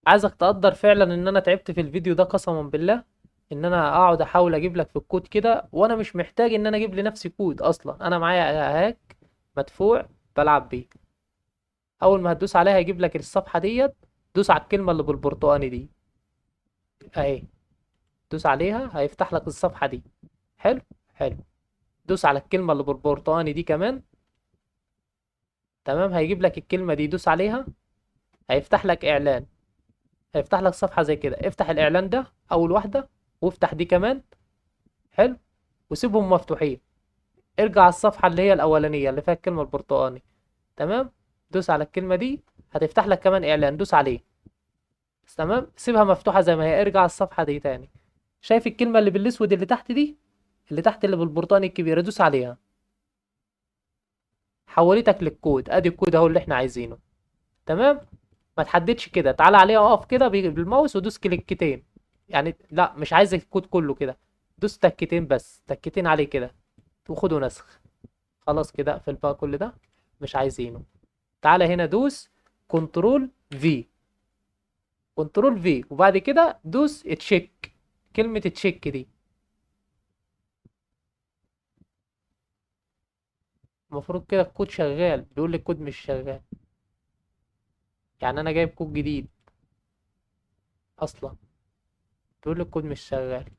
عايزك تقدر فعلا ان انا تعبت في الفيديو ده قسما بالله. ان انا اقعد احاول اجيب لك في الكود كده، وانا مش محتاج ان انا اجيب لنفسي كود اصلا. انا معايا هاك مدفوع بلعب بيه. اول ما هتدوس عليها هيجيب لك الصفحة ديت. دوس على الكلمة اللي بالبرتقاني دي اهي. دوس عليها هيفتح لك الصفحة دي. حلو. حلو. دوس على الكلمة اللي بالبرتقاني دي كمان. تمام، هيجيب لك الكلمة دي، دوس عليها. هيفتح لك اعلان. هيفتح لك صفحة زي كده. افتح الاعلان ده اول واحدة، وافتح دي كمان. حلو. وسيبهم مفتوحين. ارجع على الصفحة اللي هي الاولانية اللي فيها الكلمة البرتقاني. تمام. دوس على الكلمة دي. هتفتح لك كمان اعلان، دوس عليه. تمام، سيبها مفتوحة زي ما هي. ارجع على الصفحة دي تاني. شايف الكلمة اللي بالاسود اللي تحت دي؟ اللي تحت اللي بالبرتقاني الكبيرة، دوس عليها. حولتك للكود. ادي الكود اهو اللي احنا عايزينه. تمام. ما تحددش كده، تعالى عليها اقف كده بالماوس ودوس كليكتين. يعني لا، مش عايز الكود كله كده. دوس تكتين بس، تكتين عليه كده وخده نسخ. خلاص كده اقفل بقى كل ده. مش عايزينه. تعالى هنا دوس كنترول في، كنترول في، وبعد كده دوس تشيك، كلمة تشيك دي المفروض كده الكود شغال، بيقول لي الكود مش شغال، يعني انا جايب كود جديد اصلا، بيقول لي الكود مش شغال.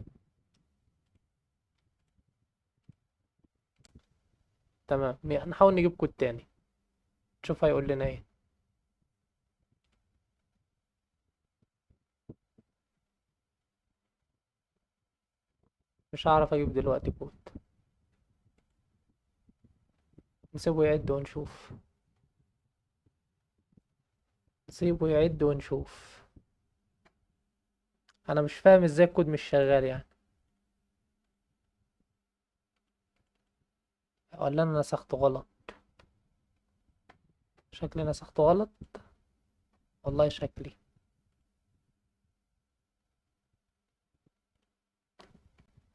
تمام، نحاول نجيب كود تاني، نشوف هيقول لنا ايه. مش هعرف اجيب دلوقتي كود، نسيبه يعد ونشوف، نسيبه يعد ونشوف. انا مش فاهم ازاي الكود مش شغال يعني، ولا انا نسخته غلط؟ شكلي نسخته غلط، والله شكلي.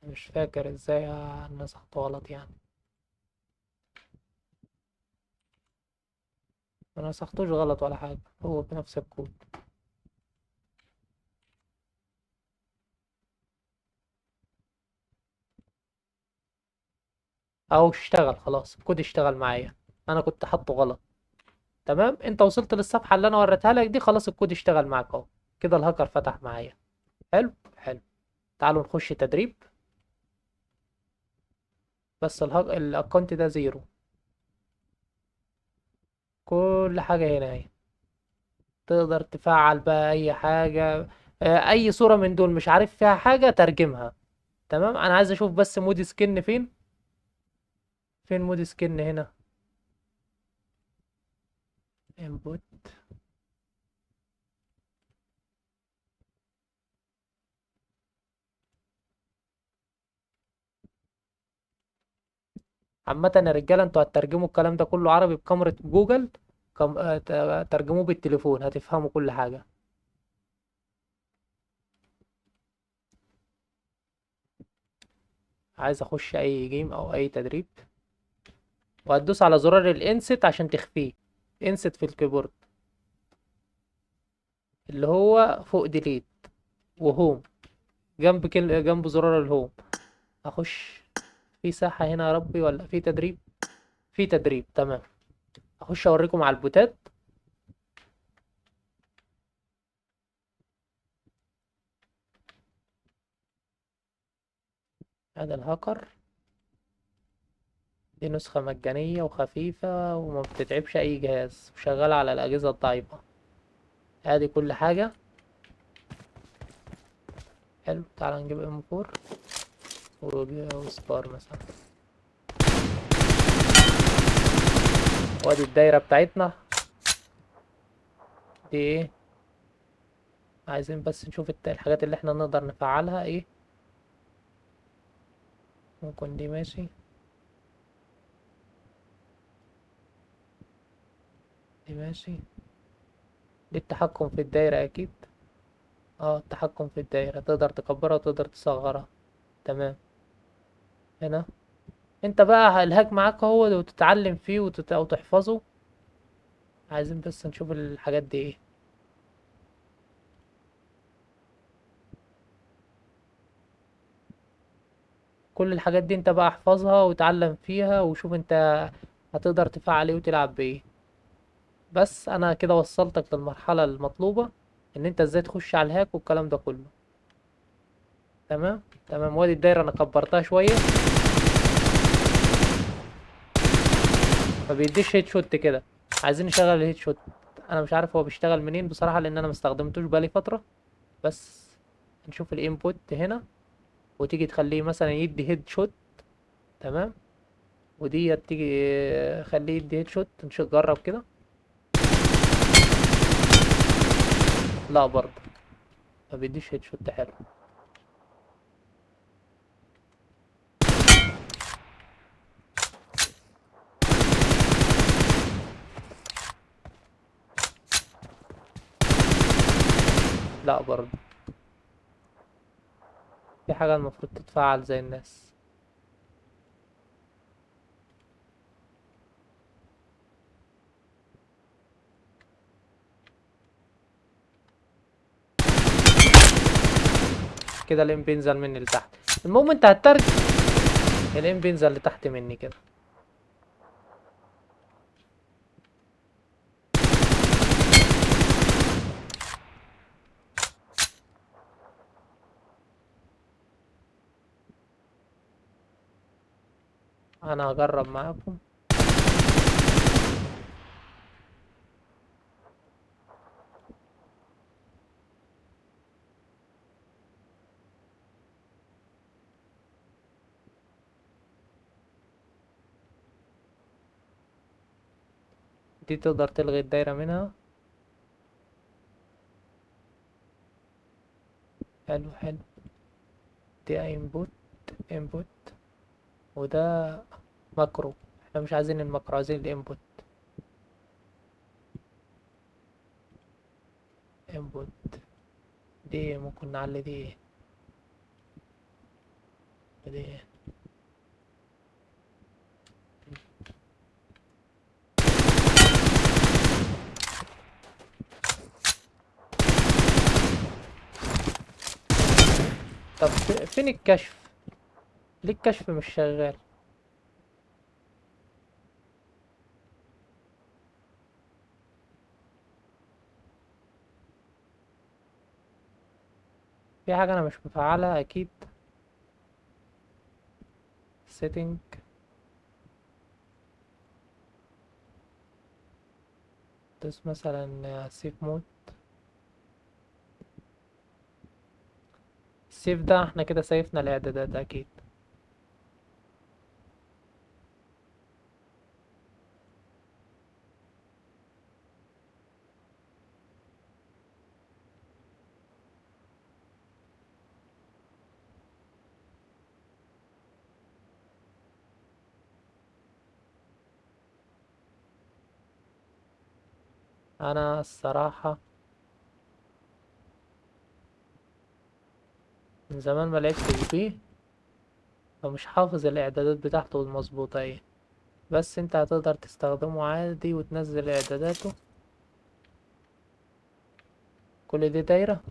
مش فاكر ازاي نسخته غلط يعني، ما نسختوش غلط ولا حاجة، هو بنفس الكود. اهو اشتغل خلاص، الكود اشتغل معايا، انا كنت حاطه غلط. تمام، انت وصلت للصفحة اللي انا وريتها لك دي، خلاص الكود اشتغل معاك اهو، كده الهاكر فتح معايا. حلو حلو. تعالوا نخش تدريب. بس الاكونت ده زيرو، كل حاجة هنا اهي، تقدر تفعل بقى اي حاجة. اي صورة من دول مش عارف فيها حاجة ترجمها. تمام، انا عايز اشوف بس مود سكن فين، فين مود سكن هنا، انبوت. عامة يا رجالة، انتوا هتترجموا الكلام ده كله عربي بكاميرا جوجل، ترجموه بالتليفون هتفهموا كل حاجة. عايز اخش اي جيم او اي تدريب، وهتدوس على زرار الانست عشان تخفيه، انست في الكيبورد، اللي هو فوق ديليت وهوم، جنب زرار الهوم. اخش في ساحة هنا يا ربي، ولا في تدريب؟ في تدريب، تمام. اخش اوريكم على البوتات. هذا الهاكر، دي نسخة مجانية وخفيفة وما بتتعبش اي جهاز، وشغالة على الاجهزة الضعيفة. ادي كل حاجة. حلو، تعال نجيب ام 4 وسبار مثلا، وادي الدايرة بتاعتنا دي ايه. عايزين بس نشوف الحاجات اللي احنا نقدر نفعلها ايه. ممكن دي ماشي، دي ماشي. دي التحكم في الدايرة اكيد. اه، التحكم في الدايرة، تقدر تكبرها وتقدر تصغرها. تمام. هنا انت بقى الهاك معاك هو وتتعلم فيه وتحفظه. عايزين بس نشوف الحاجات دي ايه. كل الحاجات دي انت بقى احفظها وتعلم فيها وشوف انت هتقدر تفعل ايه وتلعب بايه. بس انا كده وصلتك للمرحلة المطلوبة، ان انت ازاي تخش على الهاك والكلام ده كله. تمام تمام. وادي الدايرة انا كبرتها شوية، ما بيديش هيد شوت كده. عايزين نشغل الهيد شوت. انا مش عارف هو بيشتغل منين بصراحة، لان انا مستخدمتوش بقالي فترة. بس نشوف الانبوت هنا، وتيجي تخليه مثلا يدي هيد شوت. تمام. ودي تيجي خليه يدي هيد شوت، نجرب كده. لا برضه، ما بيديش هيد شوت حلو. لا برضه، في حاجة المفروض تتفعل زي الناس. كده الام بينزل مني لتحت. المهم انت هترجع، الام بينزل لتحت مني كده. انا هجرب معاكم. دي تقدر تلغي الدايرة منها. حلو حلو. دي انبوت، انبوت، وده ماكرو. احنا مش عايزين الماكرو، عايزين الانبوت. انبوت دي ممكن نعلي دي ايه، دي ايه. طب فين الكشف؟ ليه الكشف مش شغال؟ في حاجة انا مش مفعلها اكيد. setting. دوس مثلا سيف مود. السيف ده احنا كده سيفنا الاعدادات اكيد. انا الصراحة من زمان ما لعبتش بيه، فمش حافظ الاعدادات بتاعته المظبوطة ايه. بس انت هتقدر تستخدمه عادي وتنزل اعداداته. كل دي دايرة.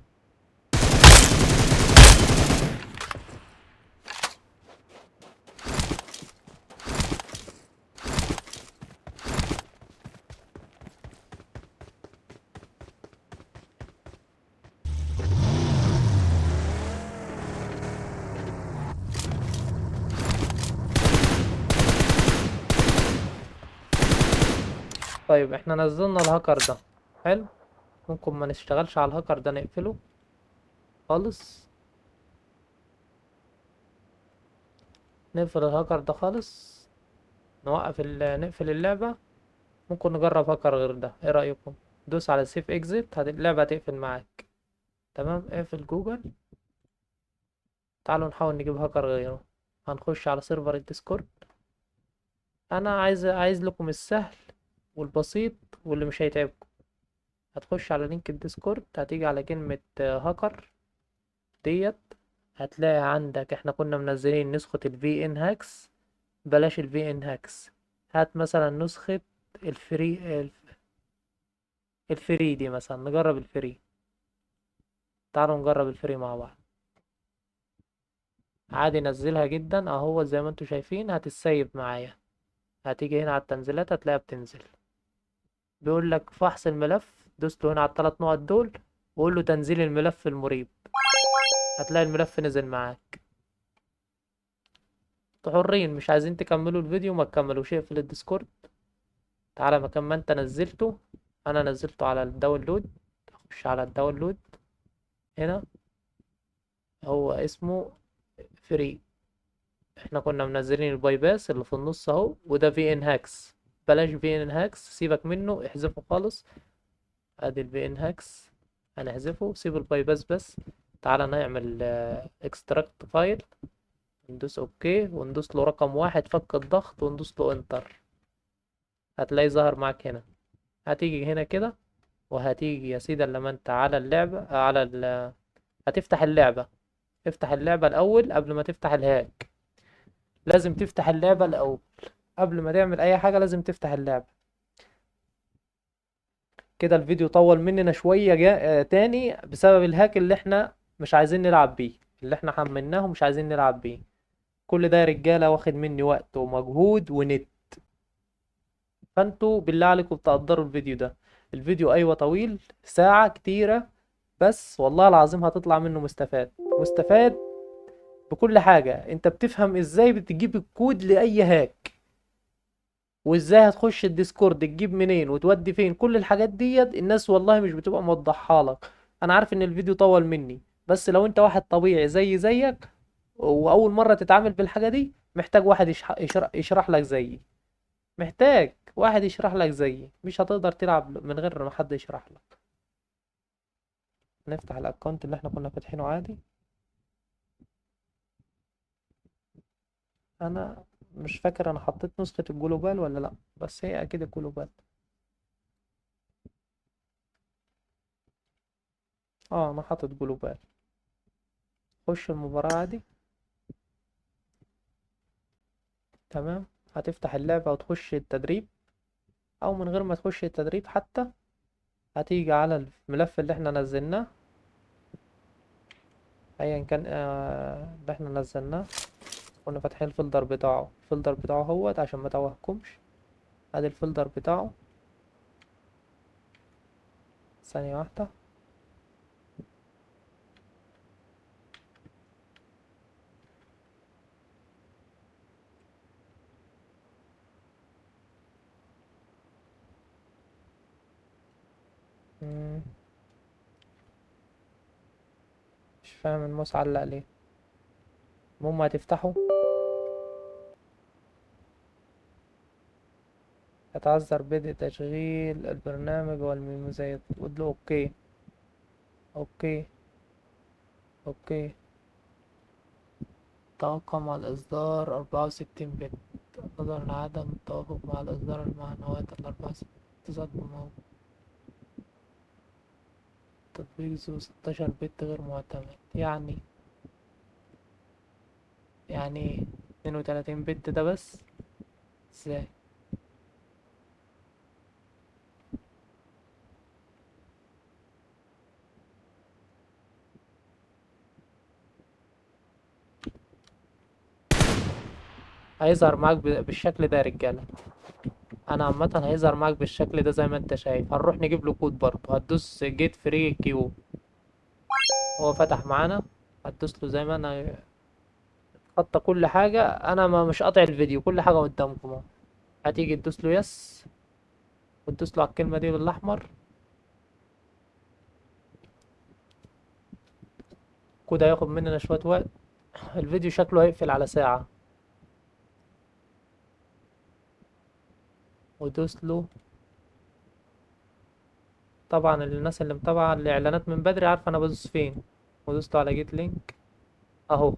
طيب احنا نزلنا الهاكر ده. حلو. ممكن ما نشتغلش على الهاكر ده، نقفله خالص. نقفل الهاكر ده خالص. نقفل اللعبة. ممكن نجرب هاكر غير ده، ايه رأيكم؟ دوس على سيف اكزيت، اللعبة هتقفل معاك. تمام، اقفل جوجل. تعالوا نحاول نجيب هاكر غيره. هنخش على سيرفر الديسكورد. انا عايز لكم السهل والبسيط واللي مش هيتعبكم. هتخش على لينك الديسكورد، هتيجي على كلمة هاكر ديت. هتلاقي عندك احنا كنا منزلين نسخة الفي ان هاكس. بلاش الفي ان هاكس. هات مثلا نسخة الفري. الفري دي مثلا، نجرب الفري. تعالوا نجرب الفري مع بعض. عادي نزلها جدا اهو، زي ما انتوا شايفين هتتسيب معايا. هتيجي هنا على التنزيلات هتلاقيها بتنزل. بيقول لك فحص الملف، دوس له هنا على الثلاث نقط دول، وقول له تنزيل الملف المريب. هتلاقي الملف نزل معاك. انتوا حرين، مش عايزين تكملوا الفيديو ما تكملوش، اقفل الديسكورد. تعالى مكان ما انت نزلته. انا نزلته على الداونلود. اخش على الداونلود هنا. هو اسمه فري. احنا كنا منزلين الباي باس اللي في النص اهو، وده في ان هاكس. بلاش في ان هاكس، سيبك منه، احذفه خالص. ادي الفي ان هاكس، هنحذفه، سيب الباي باس بس. تعالى نعمل اكستراكت فايل. ندوس اوكي وندوس له رقم واحد فك الضغط وندوس له انتر. هتلاقي ظهر معاك هنا. هتيجي هنا كده، وهتيجي يا سيدي لما انت على اللعبة هتفتح اللعبة. افتح اللعبة الأول قبل ما تفتح الهاك. لازم تفتح اللعبة الأول. قبل ما تعمل أي حاجة لازم تفتح اللعبة. كده الفيديو طول مننا شوية تاني بسبب الهاك اللي احنا مش عايزين نلعب بيه. اللي احنا حملناه ومش عايزين نلعب بيه. كل ده يا رجالة واخد مني وقت ومجهود ونت. فانتوا بالله عليكم تقدروا الفيديو ده. الفيديو ايوه طويل، ساعة كتيرة، بس والله العظيم هتطلع منه مستفاد. مستفاد بكل حاجة. انت بتفهم ازاي بتجيب الكود لأي هاك، وازاي هتخش الديسكورد تجيب منين وتودي فين. كل الحاجات ديت الناس والله مش بتبقى موضحها لك. انا عارف ان الفيديو طول مني، بس لو انت واحد طبيعي زيك واول مرة تتعامل بالحاجة دي، محتاج واحد يشرح لك زيي. محتاج واحد يشرح لك زيي. مش هتقدر تلعب من غير ما حد يشرح لك. نفتح الاكونت اللي احنا كنا فاتحينه عادي. انا مش فاكر انا حطيت نسخة الجلوبال ولا لا، بس هي اكيد الجلوبال. اه انا حاطط جلوبال. خش المباراة عادي. تمام. هتفتح اللعبة وتخش التدريب، او من غير ما تخش التدريب حتى، هتيجي على الملف اللي احنا نزلناه، ايا كان اللي احنا نزلناه. كنا فاتحين الفولدر بتاعه هوت عشان ما توهكمش. ادي الفولدر بتاعه. ثانية واحدة. مم، مش فاهم الموس علق ليه. المهم هتفتحه. يتعذر بدء تشغيل البرنامج والميموزات. قول له اوكي. اوكي. اوكي. توقع مع الإصدار 64 بت. نظرا لعدم التوافق مع الإصدار المعنويات 64 تصدم. تطبيق ذو 16 بت غير معتمد. يعني 32 بت ده بس. ازاي؟ هيظهر معاك بالشكل ده يا رجالة. انا عامة هيظهر معاك بالشكل ده زي ما انت شايف. هنروح نجيب له كود برضه. هتدوس جيت فري كيو. هو فتح معانا. هتدوس له زي ما انا حاطة كل حاجة. انا ما مش قاطع الفيديو، كل حاجة قدامكم اهو. هتيجي تدوس له يس، وتدوس له على الكلمة دي بالاحمر. كود هياخد مننا شوية وقت. الفيديو شكله هيقفل على ساعة. ودوس له. طبعا الناس اللي متابعة الاعلانات من بدري عارفة انا بدوس فين. ودوس له على جيت لينك اهو.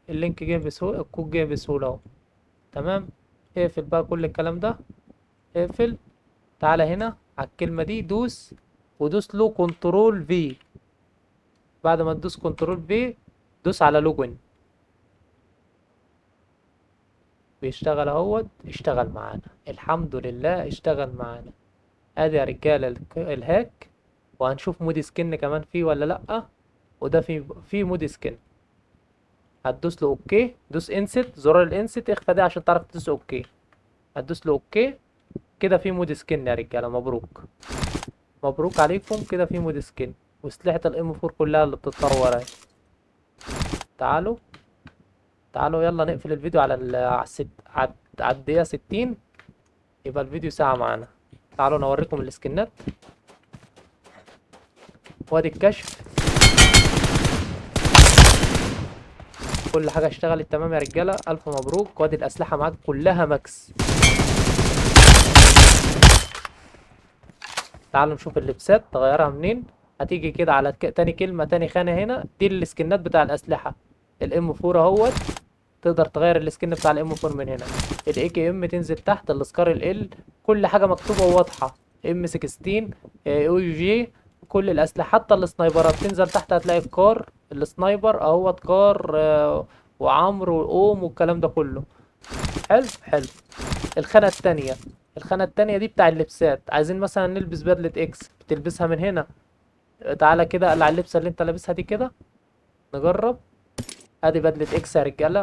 اللينك جه بسهولة، الكود جه بسهولة اهو. تمام. اقفل بقى كل الكلام ده. اقفل. تعالى هنا على الكلمة دي دوس. ودوس له كنترول في. بعد ما تدوس كنترول في، دوس على لوجن. بيشتغل اهوت. اشتغل معانا الحمد لله، اشتغل معانا. ادي يا رجالة الهاك. وهنشوف مود سكن كمان فيه ولا لأ. وده في مود سكن. هتدوس له اوكي. دوس انست، زرار الانست اخفى ده عشان تعرف تدوس اوكي. هتدوس له اوكي. كده في مود سكن يا رجالة. مبروك. مبروك عليكم. كده في مود سكن. وسلاحة الام 4 كلها اللي بتتطور اهي. تعالوا. تعالوا يلا نقفل الفيديو على على الدقيقة 60. يبقى الفيديو ساعة معانا. تعالوا نوريكم السكنات. وادي الكشف. كل حاجة اشتغلت تمام يا رجالة. ألف مبروك. وادي الأسلحة معاك كلها ماكس. تعالوا نشوف اللبسات تغيرها منين. هتيجي كده على تاني كلمة تاني خانة هنا. دي السكنات بتاع الأسلحة. الام 4 اهوت. تقدر تغير السكن بتاع الام 4 من هنا. الاي كي ام تنزل تحت. الاسكار كل حاجة مكتوبة وواضحة. ام 16 او جي. كل الأسلحة حتى السنايبرات تنزل تحت. هتلاقي كار السنايبر اهوت. كار وعمرو واوم والكلام ده كله. حلو حلو. الخانة التانية. الخانة التانية دي بتاع اللبسات. عايزين مثلا نلبس بدلة اكس، بتلبسها من هنا. تعالى كده اقلع اللبسة اللي انت لابسها دي كده. نجرب. ادي بدلة اكس يا رجالة،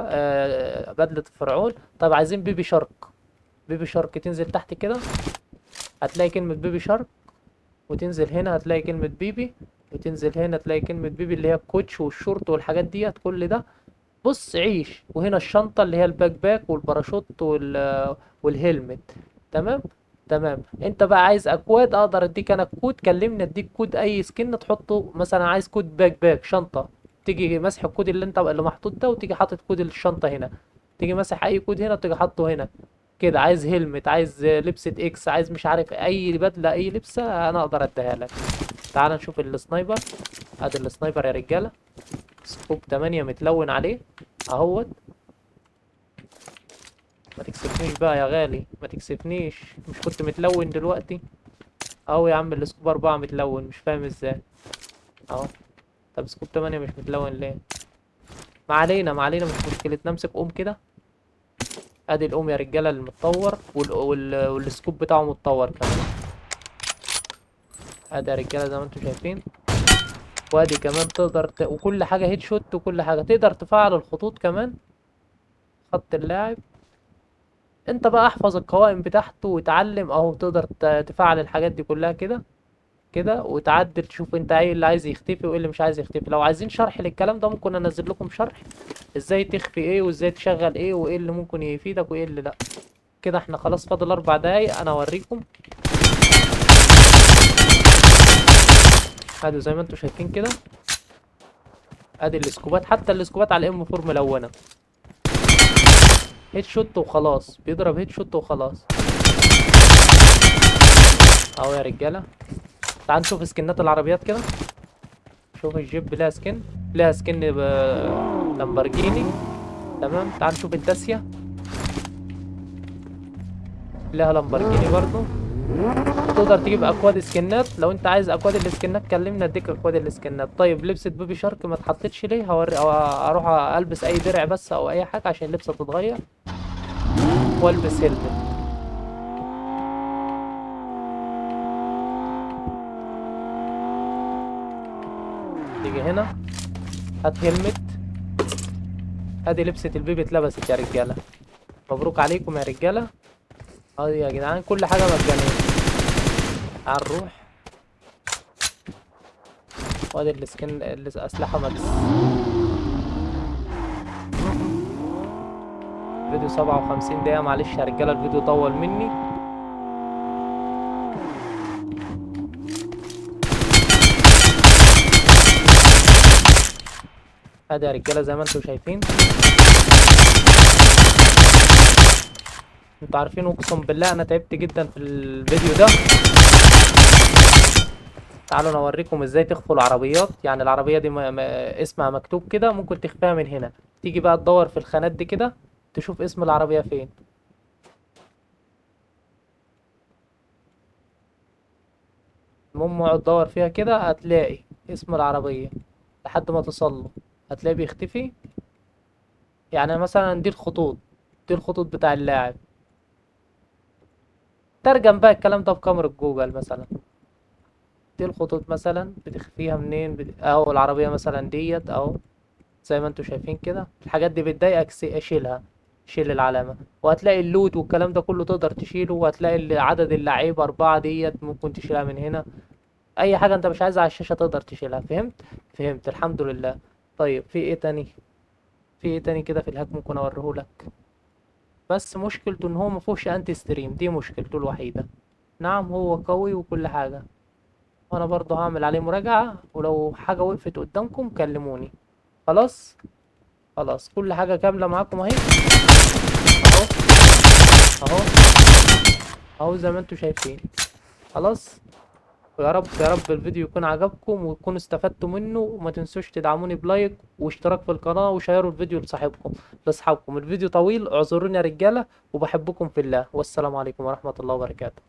بدلة الفرعون. طيب عايزين بيبي شارك. بيبي شارك تنزل تحت كده، هتلاقي كلمة بيبي شارك، وتنزل هنا هتلاقي كلمة بيبي، وتنزل هنا تلاقي كلمة بيبي اللي هي الكوتش والشورت والحاجات ديت كل ده. بص عيش. وهنا الشنطة اللي هي الباك باك والباراشوت والهيلمت. تمام. تمام. انت بقى عايز اكواد، اقدر اديك انا كود، كلمني اديك كود اي سكن تحطه. مثلا عايز كود باك باك شنطة، تيجي مسح الكود اللي محطوط ده، وتيجي حاطط كود الشنطة هنا. تيجي مسح اي كود هنا وتيجي حاطه هنا كده. عايز هيلمت، عايز لبسة اكس، عايز مش عارف اي بدلة اي لبسة، انا اقدر اديها لك. تعال نشوف السنايبر. ادي السنايبر يا رجالة، سكوب 8 متلون عليه اهوت. ما تكسفنيش بقى يا غالي، ما تكسفنيش. مش كنت متلون دلوقتي؟ اهو يا عم السكوب 4 متلون، مش فاهم ازاي. اهو. طب سكوب 8 مش متلون ليه؟ ما علينا ما علينا، مش مشكلتنا. امسك قوم كده. ادي القوم يا رجاله المتطور، والسكوب بتاعه متطور كمان. ادي يا رجاله زي ما انتم شايفين. وادي كمان تقدر وكل حاجه هيد شوت، وكل حاجه تقدر تفعل الخطوط كمان. خط اللاعب. انت بقى احفظ القوائم بتاعته وتعلم اهو، تقدر تفعل الحاجات دي كلها كده كده، وتعدل تشوف انت ايه اللي عايز يختفي وايه اللي مش عايز يختفي. لو عايزين شرح للكلام ده ممكن انزل لكم شرح ازاي تخفي ايه وازاي تشغل ايه وايه اللي ممكن يفيدك وايه اللي لا. كده احنا خلاص فاضل 4 دقايق انا اوريكم. ادي زي ما انتم شايفين كده. ادي الاسكوبات، حتى الاسكوبات على الام 4 ملونه. هيد شوت وخلاص، بيضرب هيد شوت وخلاص. اهو يا رجاله. تعال نشوف سكنات العربيات كده. شوف الجيب لها سكن، لها سكن لامبرجيني. تمام. تعال نشوف الداسيا، لها لامبرجيني برضو. تقدر تجيب اكواد سكنات، لو انت عايز اكواد السكنات كلمني اديك اكواد السكنات. طيب لبسة بيبي شارك ما اتحطتش ليه؟ هوري أو اروح البس اي درع بس او اي حاجه عشان اللبسه تتغير، والبس هيلمت. تيجي هنا هات هيلمت. ادي لبسة البيبي اتلبست يا رجاله. مبروك عليكم يا رجاله. ادي يا جدعان كل حاجه مجانيه. تعال نروح. وادي السكن الاسلحه ماكس. فيديو 57 دقيقه، معلش يا رجاله الفيديو طول مني. ادي يا رجاله زي ما انتم شايفين. انتوا عارفين اقسم بالله انا تعبت جدا في الفيديو ده. تعالوا انا اوريكم ازاي تخفوا العربيات. يعني العربيه دي اسمها مكتوب كده، ممكن تخفيها من هنا. تيجي بقى تدور في الخانات دي كده، تشوف اسم العربيه فين. المهم اقعد دور فيها كده هتلاقي اسم العربيه لحد ما توصل له. هتلاقيه بيختفي. يعني مثلا دي الخطوط، دي الخطوط بتاع اللاعب. ترجم بقى الكلام ده بكاميرا جوجل مثلا. دي الخطوط مثلا بتخفيها منين اهو العربيه مثلا ديت اهو. زي ما انتوا شايفين كده. الحاجات دي بتضايقك اشيلها. شيل العلامة. وهتلاقي اللود والكلام ده كله تقدر تشيله، وهتلاقي عدد اللعيبة 4 ديت ممكن تشيلها من هنا. أي حاجة أنت مش عايزها على الشاشة تقدر تشيلها. فهمت؟ فهمت الحمد لله. طيب في إيه تاني؟ في إيه تاني كده في الهاك ممكن أوريهولك؟ بس مشكلته إن هو مفيهوش أنتي ستريم، دي مشكلته الوحيدة. نعم هو قوي وكل حاجة. وأنا برضه هعمل عليه مراجعة، ولو حاجة وقفت قدامكم كلموني. خلاص. خلاص كل حاجة كاملة معاكم اهي. اهو. اهو. اهو زي ما انتوا شايفين. خلاص. ويا رب يا رب الفيديو يكون عجبكم وتكونوا استفدتوا منه، وما تنسوش تدعموني بلايك واشتراك في القناة وشيروا الفيديو لاصحابكم. الفيديو طويل، اعذروني يا رجالة، وبحبكم في الله، والسلام عليكم ورحمة الله وبركاته.